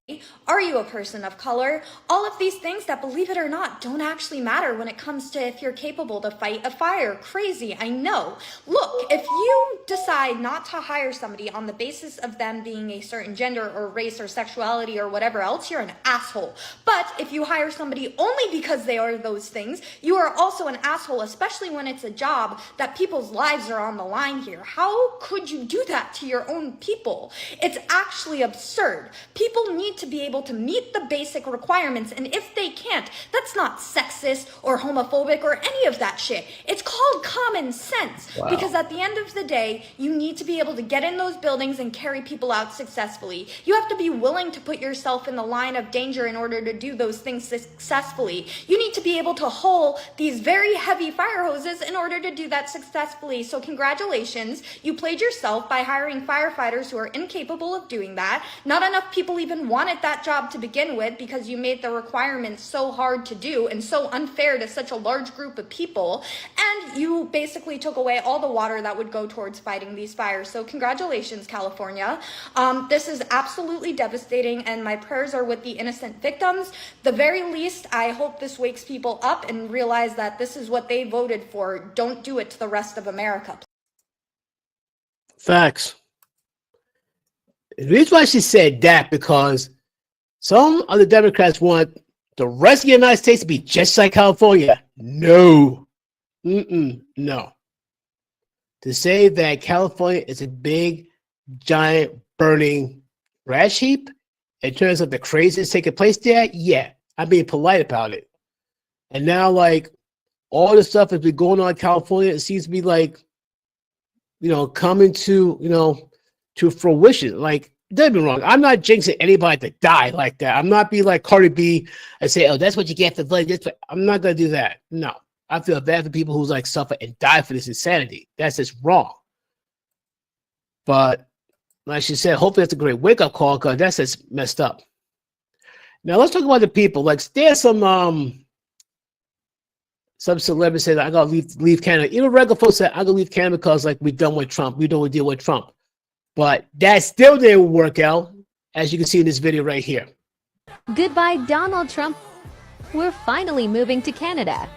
Are you a person of color? All of these things that, believe it or not, don't actually matter when it comes to if you're capable to fight a fire. Crazy, I know. Look, if you decide not to hire somebody on the basis of them being a certain gender or race or sexuality or whatever else, you're an asshole. But if you hire somebody only because they are those things, you are also an asshole, especially when it's a job that people's lives are on the line here. How could you do that to your own people? It's actually absurd. People need to be able to meet the basic requirements, and if they can't, that's not sexist or homophobic or any of that shit. It's called common sense. Wow. Because at the end of the day, you need to be able to get in those buildings and carry people out successfully. You have to be willing to put yourself in the line of danger in order to do those things successfully. You need to be able to haul these very heavy fire hoses in order to do that successfully. So congratulations, you played yourself by hiring firefighters who are incapable of doing that. Not enough people even wanted that job to begin with because you made the requirements so hard to do and so unfair to such a large group of people, and you basically took away all the water that would go towards fighting these fires. So congratulations, California. This is absolutely devastating, and my prayers are with the innocent victims. The very least, I hope this wakes people up and realize that this is what they voted for. Don't do it to the rest of America. Facts. The reason why she said that, because some of the Democrats want the rest of the United States to be just like California. No. No. To say that California is a big, giant, burning trash heap in terms of the craziness taking place there, yeah, I'm being polite about it. And now, all the stuff that's been going on in California, it seems to be coming to, to fruition. Don't get me wrong, I'm not jinxing anybody to die like that. I'm not being like Cardi B and say, oh, that's what you get for voting. I'm not going to do that. No. I feel bad for people who suffer and die for this insanity. That's just wrong. But like she said, hopefully that's a great wake-up call, because that's just messed up. Now let's talk about the people. There's some celebrities say that I gotta leave Canada. Even regular folks say I gotta leave Canada because we're done with Trump. We don't deal with Trump. But that still didn't work out, as you can see in this video right here. Goodbye, Donald Trump. We're finally moving to Canada.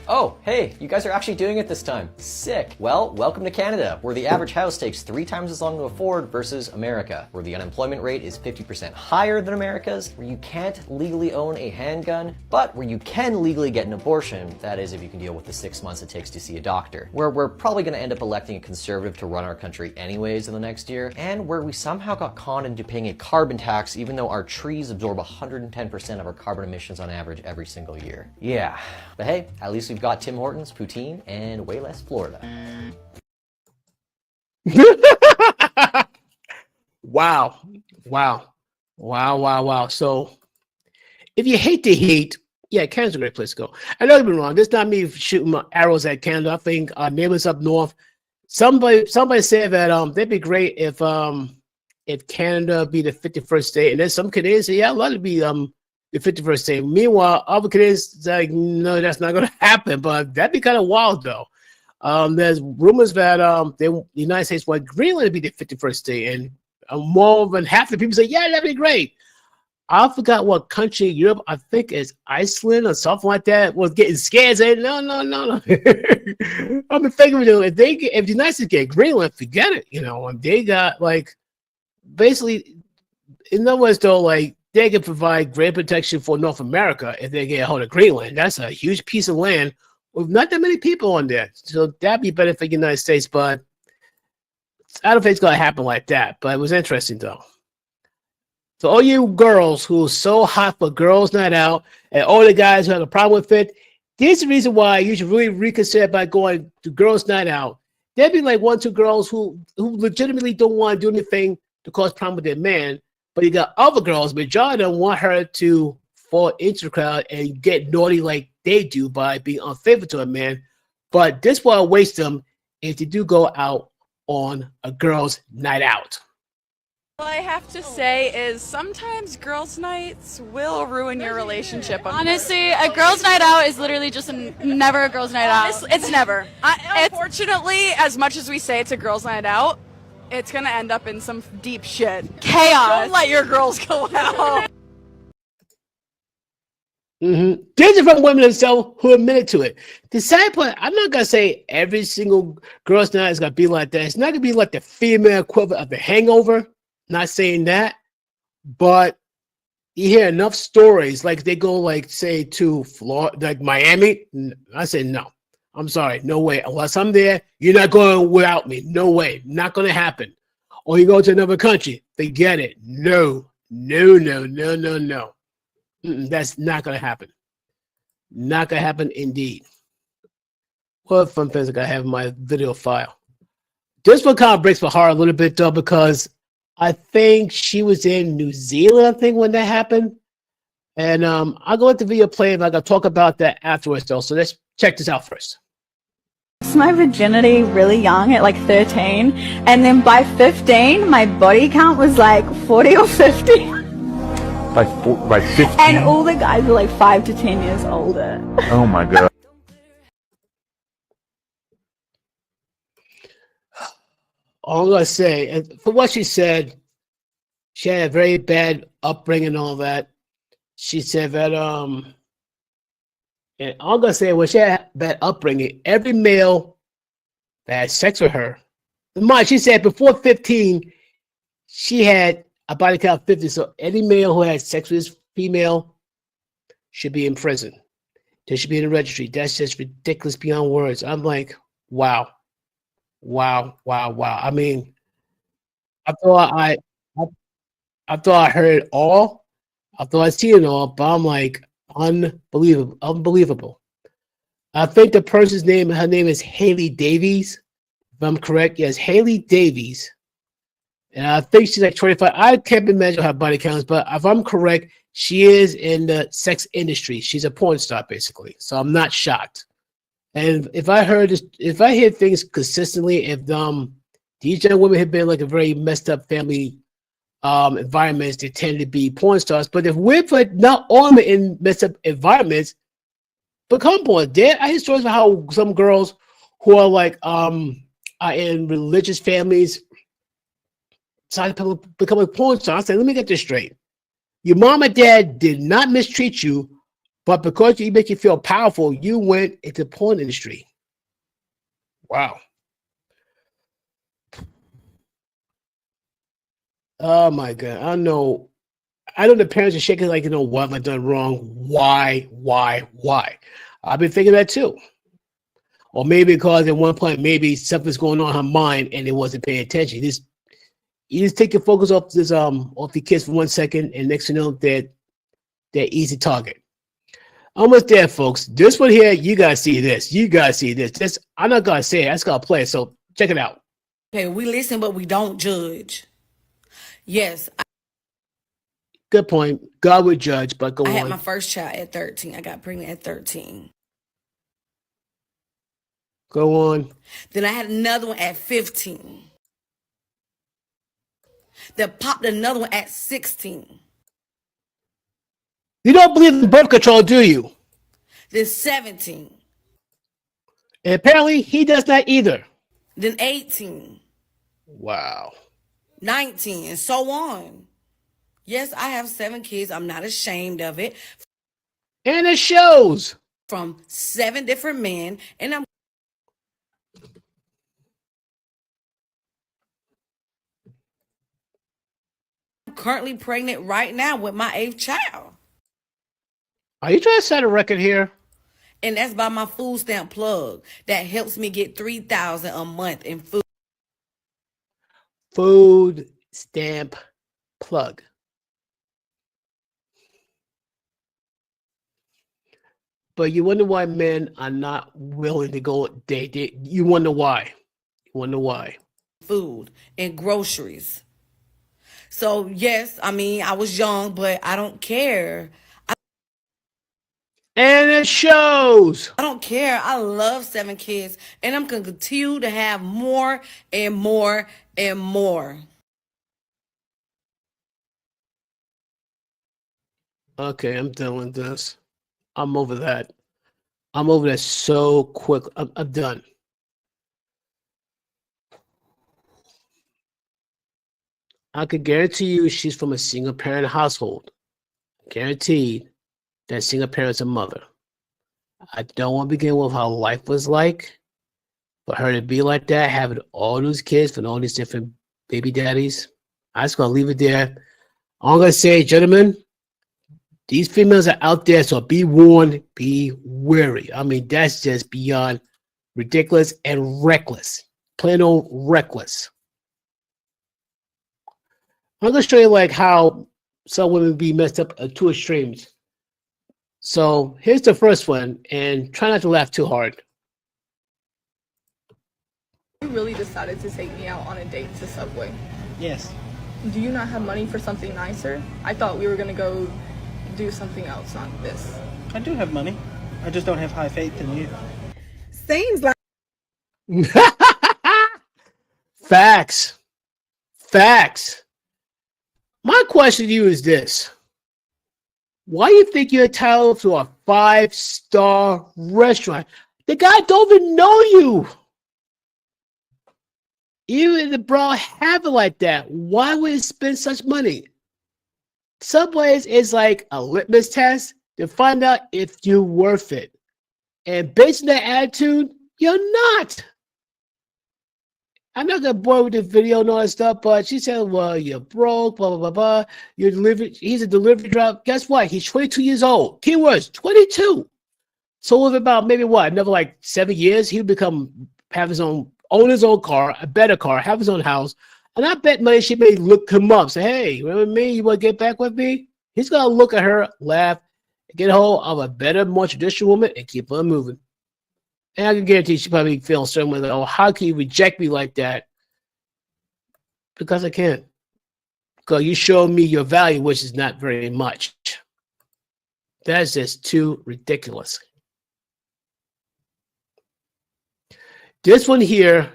Oh, hey, you guys are actually doing it this time. Sick. Well, welcome to Canada, where the average house takes 3 times as long to afford versus America, where the unemployment rate is 50% higher than America's, where you can't legally own a handgun, but where you can legally get an abortion, that is if you can deal with the 6 months it takes to see a doctor, where we're probably going to end up electing a conservative to run our country anyways in the next year, and where we somehow got conned into paying a carbon tax even though our trees absorb 110% of our carbon emissions on average every single year. Yeah, but hey, at least we've got Tim Hortons, poutine, and way less Florida. Wow. So if you hate the heat, yeah, Canada's a great place to go. I know you've been wrong. This is not me shooting my arrows at Canada. I think our neighbors up north, somebody said that that'd be great if Canada be the 51st state. And then some Canadians say, yeah, I'd love to be the 51st state. Meanwhile, other Canadians say, no, that's not going to happen. But that'd be kind of wild, though. There's rumors that the United States want Greenland to be the 51st state, and more than half the people say, yeah, that'd be great. I forgot what country in Europe, I think it's Iceland or something like that, was getting scared. Saying, no. I've been thinking, if the United States get Greenland, forget it. And they got basically, in other words, though, they can provide great protection for North America if they get a hold of Greenland. That's a huge piece of land with not that many people on there. So that'd be better for the United States, but I don't think it's going to happen like that. But it was interesting, though. So all you girls who are so hot for girls' night out and all the guys who have a problem with it, there's the reason why you should really reconsider about going to girls' night out. There'd be like 1, 2 girls who legitimately don't want to do anything to cause problem with their man, but you got other girls, majority of them want her to fall into the crowd and get naughty like they do by being unfaithful to a man. But this will waste them if they do go out on a girls' night out. All I have to say is sometimes girls' nights will ruin your relationship. Honestly, a girls' night out is literally just never a girls' night out. It's never. Unfortunately, as much as we say it's a girls' night out, it's going to end up in some deep shit. Chaos. Don't let your girls go out. Mm-hmm. There's different women themselves who admitted to it. The sad part, I'm not gonna say every single girl's night is gonna be like that. It's not gonna be like the female equivalent of The Hangover. Not saying that, but you hear enough stories like they go say to Florida, like Miami. I said no. I'm sorry, no way. Unless I'm there, you're not going without me. No way, not gonna happen. Or you go to another country, forget it. No. That's not going to happen. Not going to happen indeed. What fun things I have in my video file. This one kind of breaks my heart a little bit, though, because I think she was in New Zealand, I think, when that happened. And I'll go let the video play and I can talk about that afterwards, though. So let's check this out first. Lost my virginity really young at 13, and then by 15 my body count was 40 or 50. By 15? And all the guys were 5 to 10 years older. Oh my god. All I'm going to say, and for what she said, she had a very bad upbringing and all that. She said that, and I'm going to say, when she had bad upbringing, every male that had sex with her, mind, she said before 15, she had a body count of 50. So any male who had sex with his female should be in prison. They should be in the registry. That's just ridiculous beyond words. I'm like, wow. I mean, I thought I heard it all. I thought I'd seen it all, but I'm like, unbelievable. I think the person's name, her name is Haley Davies. If I'm correct, yes, Haley Davies. And I think she's 25. I can't imagine her body counts, but if I'm correct, she is in the sex industry. She's a porn star, basically. So I'm not shocked. And if I hear things consistently, if these young women have been a very messed up family environments, they tend to be porn stars. But if we're not all in messed up environments, become porn. I hear stories about how some girls who are are in religious families decided to become a porn star. I said, let me get this straight. Your mom and dad did not mistreat you, but because you make you feel powerful, you went into the porn industry. Wow. Oh my God. I know the parents are shaking what have I done wrong? Why? I've been thinking that too. Or maybe because at one point, maybe something's going on in her mind and it wasn't paying attention. You just take your focus off the kids for 1 second, and next thing you know, they're easy target. Almost there, folks. This one here, you gotta see this. This I'm not gonna say it. I just gotta play it. So check it out. Okay, we listen, but we don't judge. Yes. Good point. God would judge, but go on. I had my first child at 13. I got pregnant at 13. Go on. Then I had another one at 15. Then popped another one at 16. You don't believe in birth control, do you? Then 17. And apparently he does not either. Then 18. Wow. 19 and so on. Yes, I have 7 kids. I'm not ashamed of it. And it shows. From 7 different men, and I'm currently pregnant right now with my 8th child. Are you trying to set a record here? And that's by my food stamp plug that helps me get $3,000 a month in food. Food stamp plug. But you wonder why men are not willing to go date. You wonder why. You wonder why. Food and groceries. So yes, I mean, I was young, but I don't care. And it shows. I don't care. I love 7 kids, and I'm going to continue to have more and more and more. Okay, I'm done with this. I'm over that. I'm over that so quick. I'm done. I could guarantee you she's from a single parent household. Guaranteed that single parent's a mother. I don't want to begin with how life was like. For her to be like that, having all those kids from all these different baby daddies, I'm just going to leave it there. I'm going to say, gentlemen, these females are out there, so be warned, be wary. I mean, that's just beyond ridiculous and reckless. Plain old reckless. I'm going to show you like how some women be messed up at 2 extremes. So here's the first one, and try not to laugh too hard. You really decided to take me out on a date to Subway? Yes. Do you not have money for something nicer? I thought we were gonna go do something else, not this. I do have money. I just don't have high faith in you. Seems like Facts. Facts. My question to you is this. Why do you think you're entitled to a 5-star restaurant? The guy don't even know you. Even if the bro have it like that, why would he spend such money? Subways is like a litmus test to find out if you're worth it. And based on that attitude, you're not. I'm not gonna bore with the video and all that stuff, but she said, well, you're broke, blah, blah, blah, blah. You're he's a delivery driver. Guess what? He's 22 years old. Keywords, 22. So with about maybe what, another like 7 years, he'll have his own, own his own car, a better car, have his own house. And I bet money she may look him up, say, hey, remember me? You want to get back with me? He's gonna look at her, laugh, get a hold of a better, more traditional woman, and keep on moving. And I can guarantee she probably feels certain way, like, oh, how can you reject me like that? Because I can't. Because you showed me your value, which is not very much. That's just too ridiculous. This one here,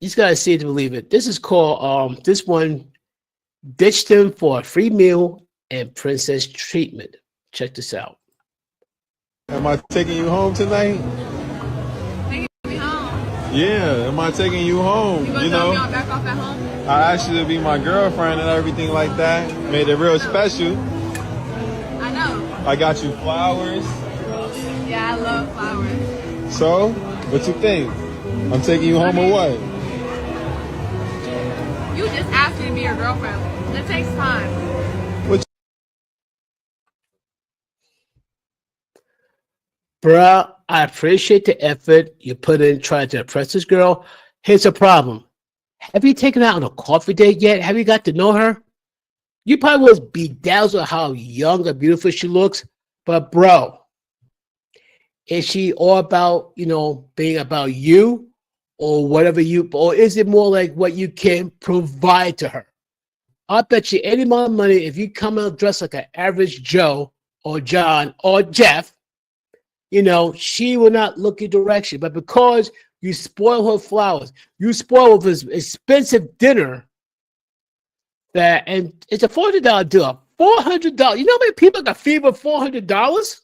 you just gotta see it to believe it. This is called this one, ditched him for a free meal and princess treatment. Check this out. Am I taking you home tonight? taking me home. Yeah, am I taking you home? You gonna drop me all back off at home? I asked you to be my girlfriend and everything like that. Made it real special. I know. I got you flowers. Yeah, I love flowers. So, what you think? I'm taking you home or what? You just asked me to be your girlfriend. It takes time. Bruh, I appreciate the effort you put in trying to impress this girl. Here's the problem. Have you taken her out on a coffee date yet? Have you got to know her? You probably was bedazzled how young and beautiful she looks. But bro, is she all about, being about you or whatever or is it more like what you can provide to her? I bet you any amount of money, if you come out dressed like an average Joe or John or Jeff, she will not look your direction. But because you spoil her flowers, you spoil with this expensive dinner, and it's a $400 deal. $400. You know how many people got feed with $400?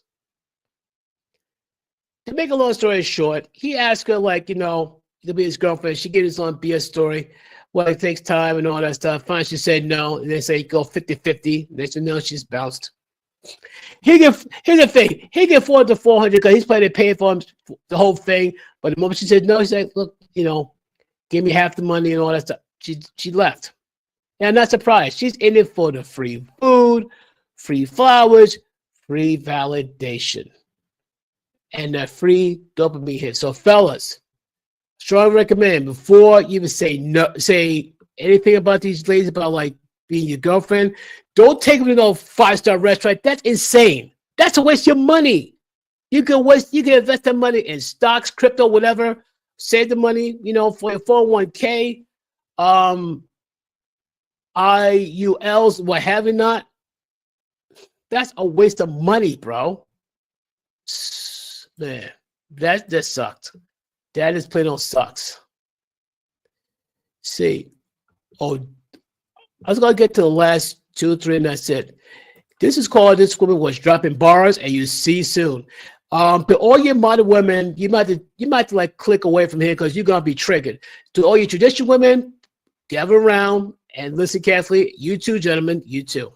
To make a long story short, he asked her, to be his girlfriend. She gave his own BS story. Well, it takes time and all that stuff. Finally, she said no. And they say go 50-50. They said no, she's bounced. Here's the thing. He can afford the 400 because he's planning to pay for him the whole thing. But the moment she said no, he said, look, give me half the money and all that stuff. She left. And I'm not surprised. She's in it for the free food, free flowers, free validation, and that free dopamine hit. So, fellas, strongly recommend before you even say anything about these ladies about like being your girlfriend. Don't take them to no 5-star restaurant. That's insane. That's a waste of your money. You can invest that money in stocks, crypto, whatever. Save the money, for your 401k, IULs, what have you not. That's a waste of money, bro. Man, that just sucked. That is plain old sucks. See, I was gonna get to the last 2 or 3, and that's it. This woman was dropping bars, and you see soon. But all your modern women, you might have to like click away from here because you're gonna be triggered. To all your traditional women, gather around and listen carefully. You too, gentlemen. You too.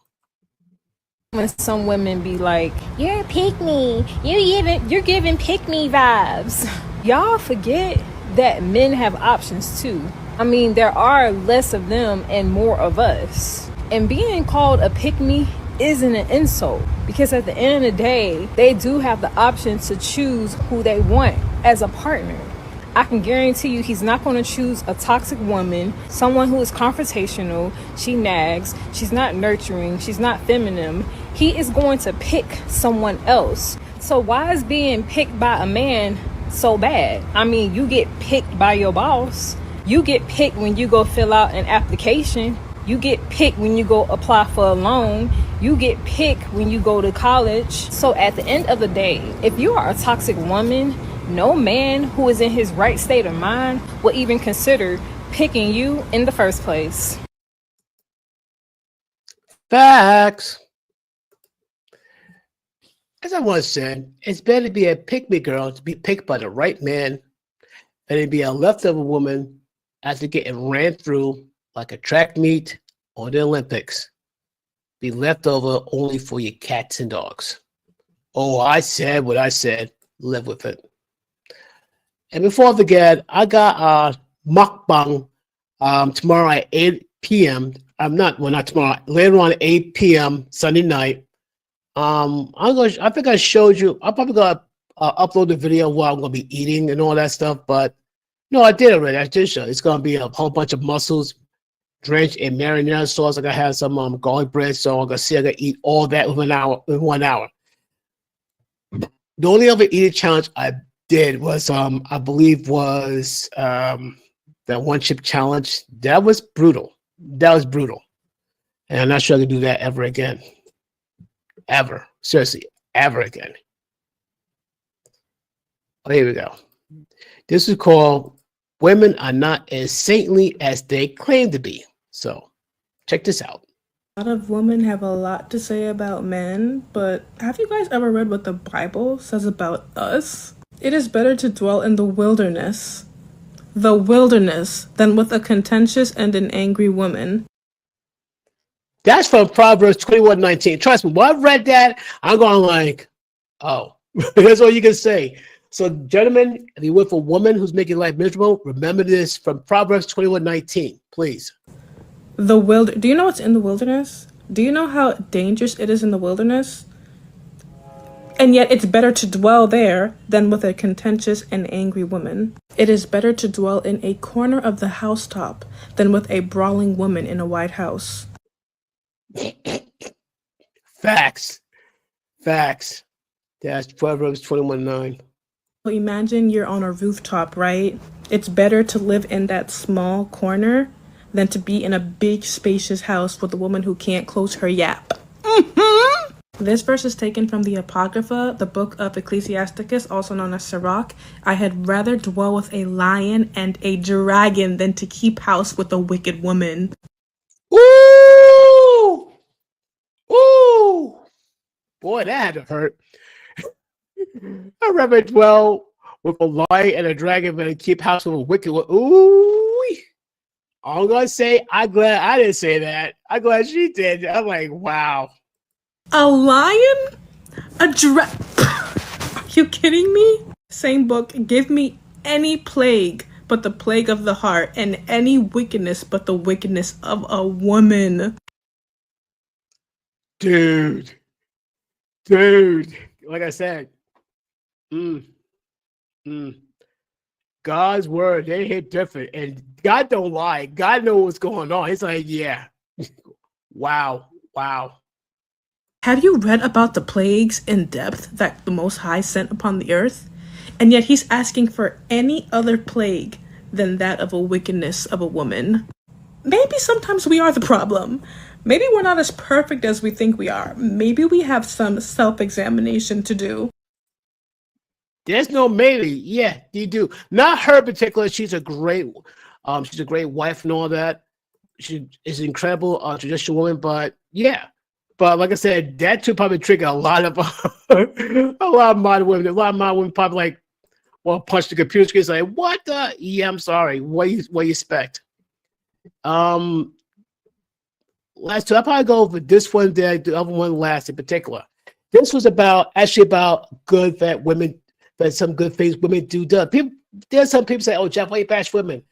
When some women be like, "You're a pick me. You're giving pick me vibes." Y'all forget that men have options too. I mean, there are less of them and more of us. And being called a pick me isn't an insult, because at the end of the day, they do have the option to choose who they want as a partner. I can guarantee you he's not going to choose a toxic woman, someone who is confrontational, she nags, she's not nurturing, she's not feminine. He is going to pick someone else. So why is being picked by a man so bad? I mean, you get picked by your boss. You get picked when you go fill out an application. You get picked when you go apply for a loan. You get picked when you go to college. So at the end of the day, if you are a toxic woman, no man who is in his right state of mind will even consider picking you in the first place. Facts. As I once said, it's better to be a pick-me girl to be picked by the right man than to be a leftover woman after getting ran through like a track meet or the Olympics. Be left over only for your cats and dogs. Oh, I said what I said. Live with it. And before I forget, I got mukbang tomorrow at 8 p.m. Not tomorrow. Later on at 8 p.m. Sunday night. I think I showed you. I'm probably gonna upload the video of what I'm gonna be eating and all that stuff. But no, I did already. I did show. It's gonna be a whole bunch of mussels drenched in marinara sauce. I'm gonna have some garlic bread. So I'm gonna see. I'm gonna eat all that within 1 hour. The only other eating challenge I did was I believe was that one chip challenge. That was brutal. And I'm not sure I can do that ever again. Ever. Seriously, ever again. Oh, here we go. This is called Women Are Not As Saintly as They Claim to Be. So check this out. A lot of women have a lot to say about men, but have you guys ever read what the Bible says about us? It is better to dwell in the wilderness, than with a contentious and an angry woman. That's from Proverbs 21:19. Trust me, when I read that, I'm going like, oh, that's all you can say. So, gentlemen, if you're with a woman who's making life miserable, remember this from Proverbs 21:19, please. Do you know what's in the wilderness? Do you know how dangerous it is in the wilderness? And yet it's better to dwell there than with a contentious and angry woman. It is better to dwell in a corner of the housetop than with a brawling woman in a White House. Facts. That's Proverbs 21:9. So imagine you're on a rooftop, right? It's better to live in that small corner than to be in a big spacious house with a woman who can't close her yap. This verse is taken from the Apocrypha, the book of Ecclesiasticus, also known as Sirach. I had rather dwell with a lion and a dragon than to keep house with a wicked woman. Ooh! Boy, that had to hurt. I'd rather dwell with a lion and a dragon than to keep house with a wicked one. Ooh! I'm gonna say I'm glad I didn't say that. I'm glad she did. I'm like, wow. A lion? A Are you kidding me? Same book. Give me any plague but the plague of the heart, and any wickedness but the wickedness of a woman. Dude. Like I said, God's word, they hit different. And God don't lie. God knows what's going on. It's like, yeah. Wow. Have you read about the plagues in depth that the Most High sent upon the earth? And yet he's asking for any other plague than that of a wickedness of a woman. Maybe sometimes we are the problem. Maybe we're not as perfect as we think we are. Maybe we have some self-examination to do. There's no maybe. Yeah, you do. Not her in particular. She's a great wife and all that. She is an incredible traditional woman, but yeah. But like I said, that too probably triggered a lot of modern women. A lot of modern women probably like, well, punch the computer screen. It's like, what the? Yeah, I'm sorry. What you expect? Last two. I'll probably go over this one. The other one last in particular. This was about good that women, that some good things women do. People, there's some people say, "Oh, Jeff, why you bash women?"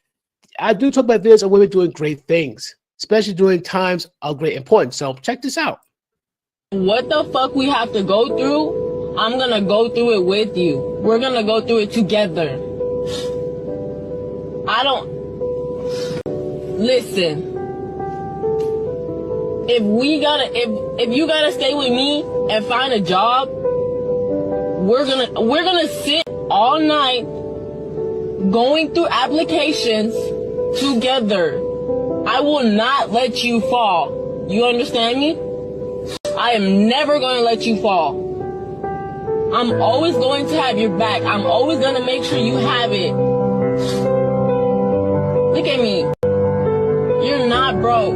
I do talk about videos of women doing great things, especially during times of great importance. So check this out. What the fuck we have to go through, I'm gonna go through it with you. We're gonna go through it together. Listen. If you gotta stay with me and find a job, we're gonna sit all night going through applications together. I will not let you fall. You understand me? I am never going to let you fall. I'm always going to have your back. I'm always going to make sure you have it. Look at me. You're not broke.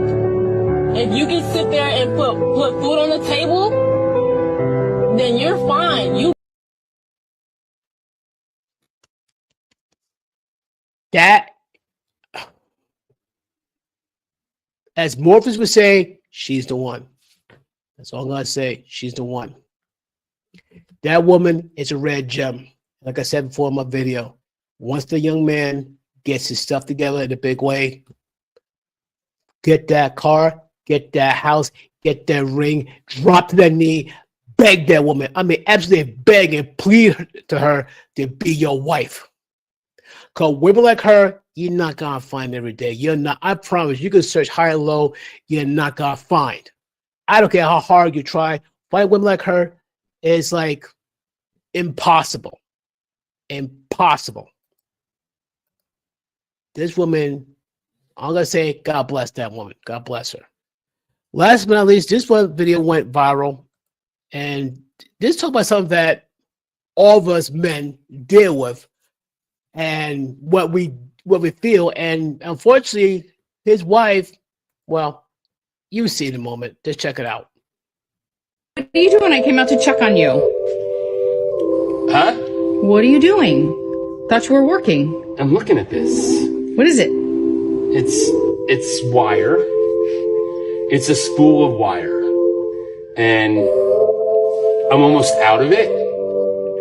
If you can sit there and put food on the table, then you're fine. That, as Morpheus would say, she's the one. That's all I'm gonna say. She's the one. That woman is a red gem. Like I said before in my video, once the young man gets his stuff together in a big way, get that car, get that house, get that ring, drop to that knee, beg that woman. I mean, absolutely beg and plead to her to be your wife. Because women like her, you're not gonna find every day. You're not. I promise. You can search high and low. You're not gonna find. I don't care how hard you try. Find women like her is like impossible. Impossible. This woman, I'm gonna say, God bless that woman. God bless her. Last but not least, this one video went viral, and this talk about something that all of us men deal with, and what we feel. And unfortunately, his wife, well, you see in a moment. Just check it out. What are you doing? I came out to check on you. Huh? What are you doing? Thought you were working. I'm looking at this. What is it? It's wire. It's a spool of wire. And I'm almost out of it.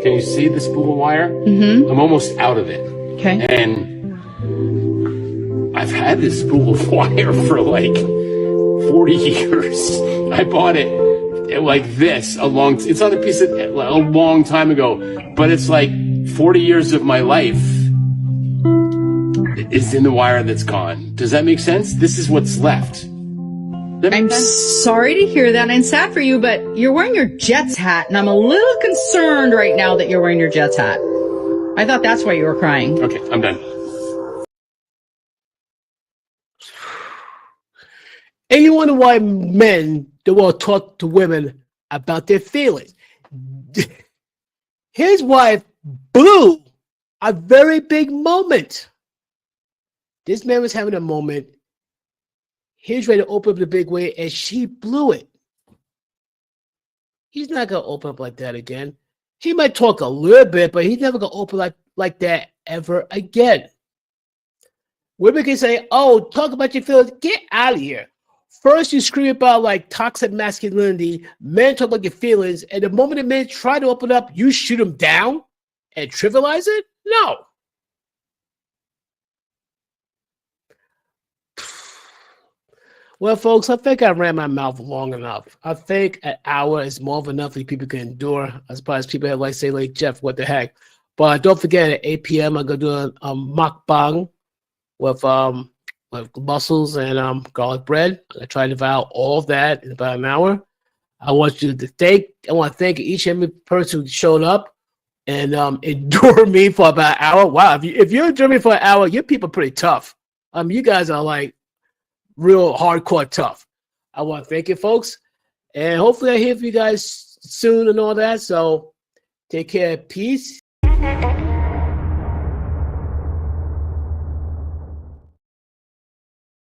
Can you see the spool of wire? Mm-hmm. I'm almost out of it. Okay. And I've had this spool of wire for like 40 years. I bought it like this it's on a piece of a long time ago, but it's like 40 years of my life is in the wire that's gone. Does that make sense? This is what's left. I'm sorry to hear that, and I'm sad for you, but you're wearing your Jets hat, and I'm a little concerned right now that you're wearing your Jets hat. I thought that's why you were crying. Okay, I'm done. And you wonder why men don't want to talk to women about their feelings. His wife blew a very big moment. This man was having a moment. He was ready to open up the big way, and she blew it. He's not going to open up like that again. He might talk a little bit, but he's never going to open like that ever again. Women can say, "Oh, talk about your feelings. Get out of here." First, you scream about like toxic masculinity. Men talk about your feelings, and the moment the men try to open up, you shoot them down and trivialize it. No. Well, folks, I think I ran my mouth long enough. I think an hour is more than enough that people can endure. I suppose people have like say, like, Jeff, what the heck? But don't forget at 8 p.m. I'm gonna do a mukbang with mussels and garlic bread. I'm gonna try to devour all of that in about an hour. I want to thank each and every person who showed up and endure me for about an hour. Wow, if you endure me for an hour, your people are pretty tough. You guys are like real hardcore tough. I want to thank you, folks, and hopefully I hear from you guys soon and all that. So take care, peace.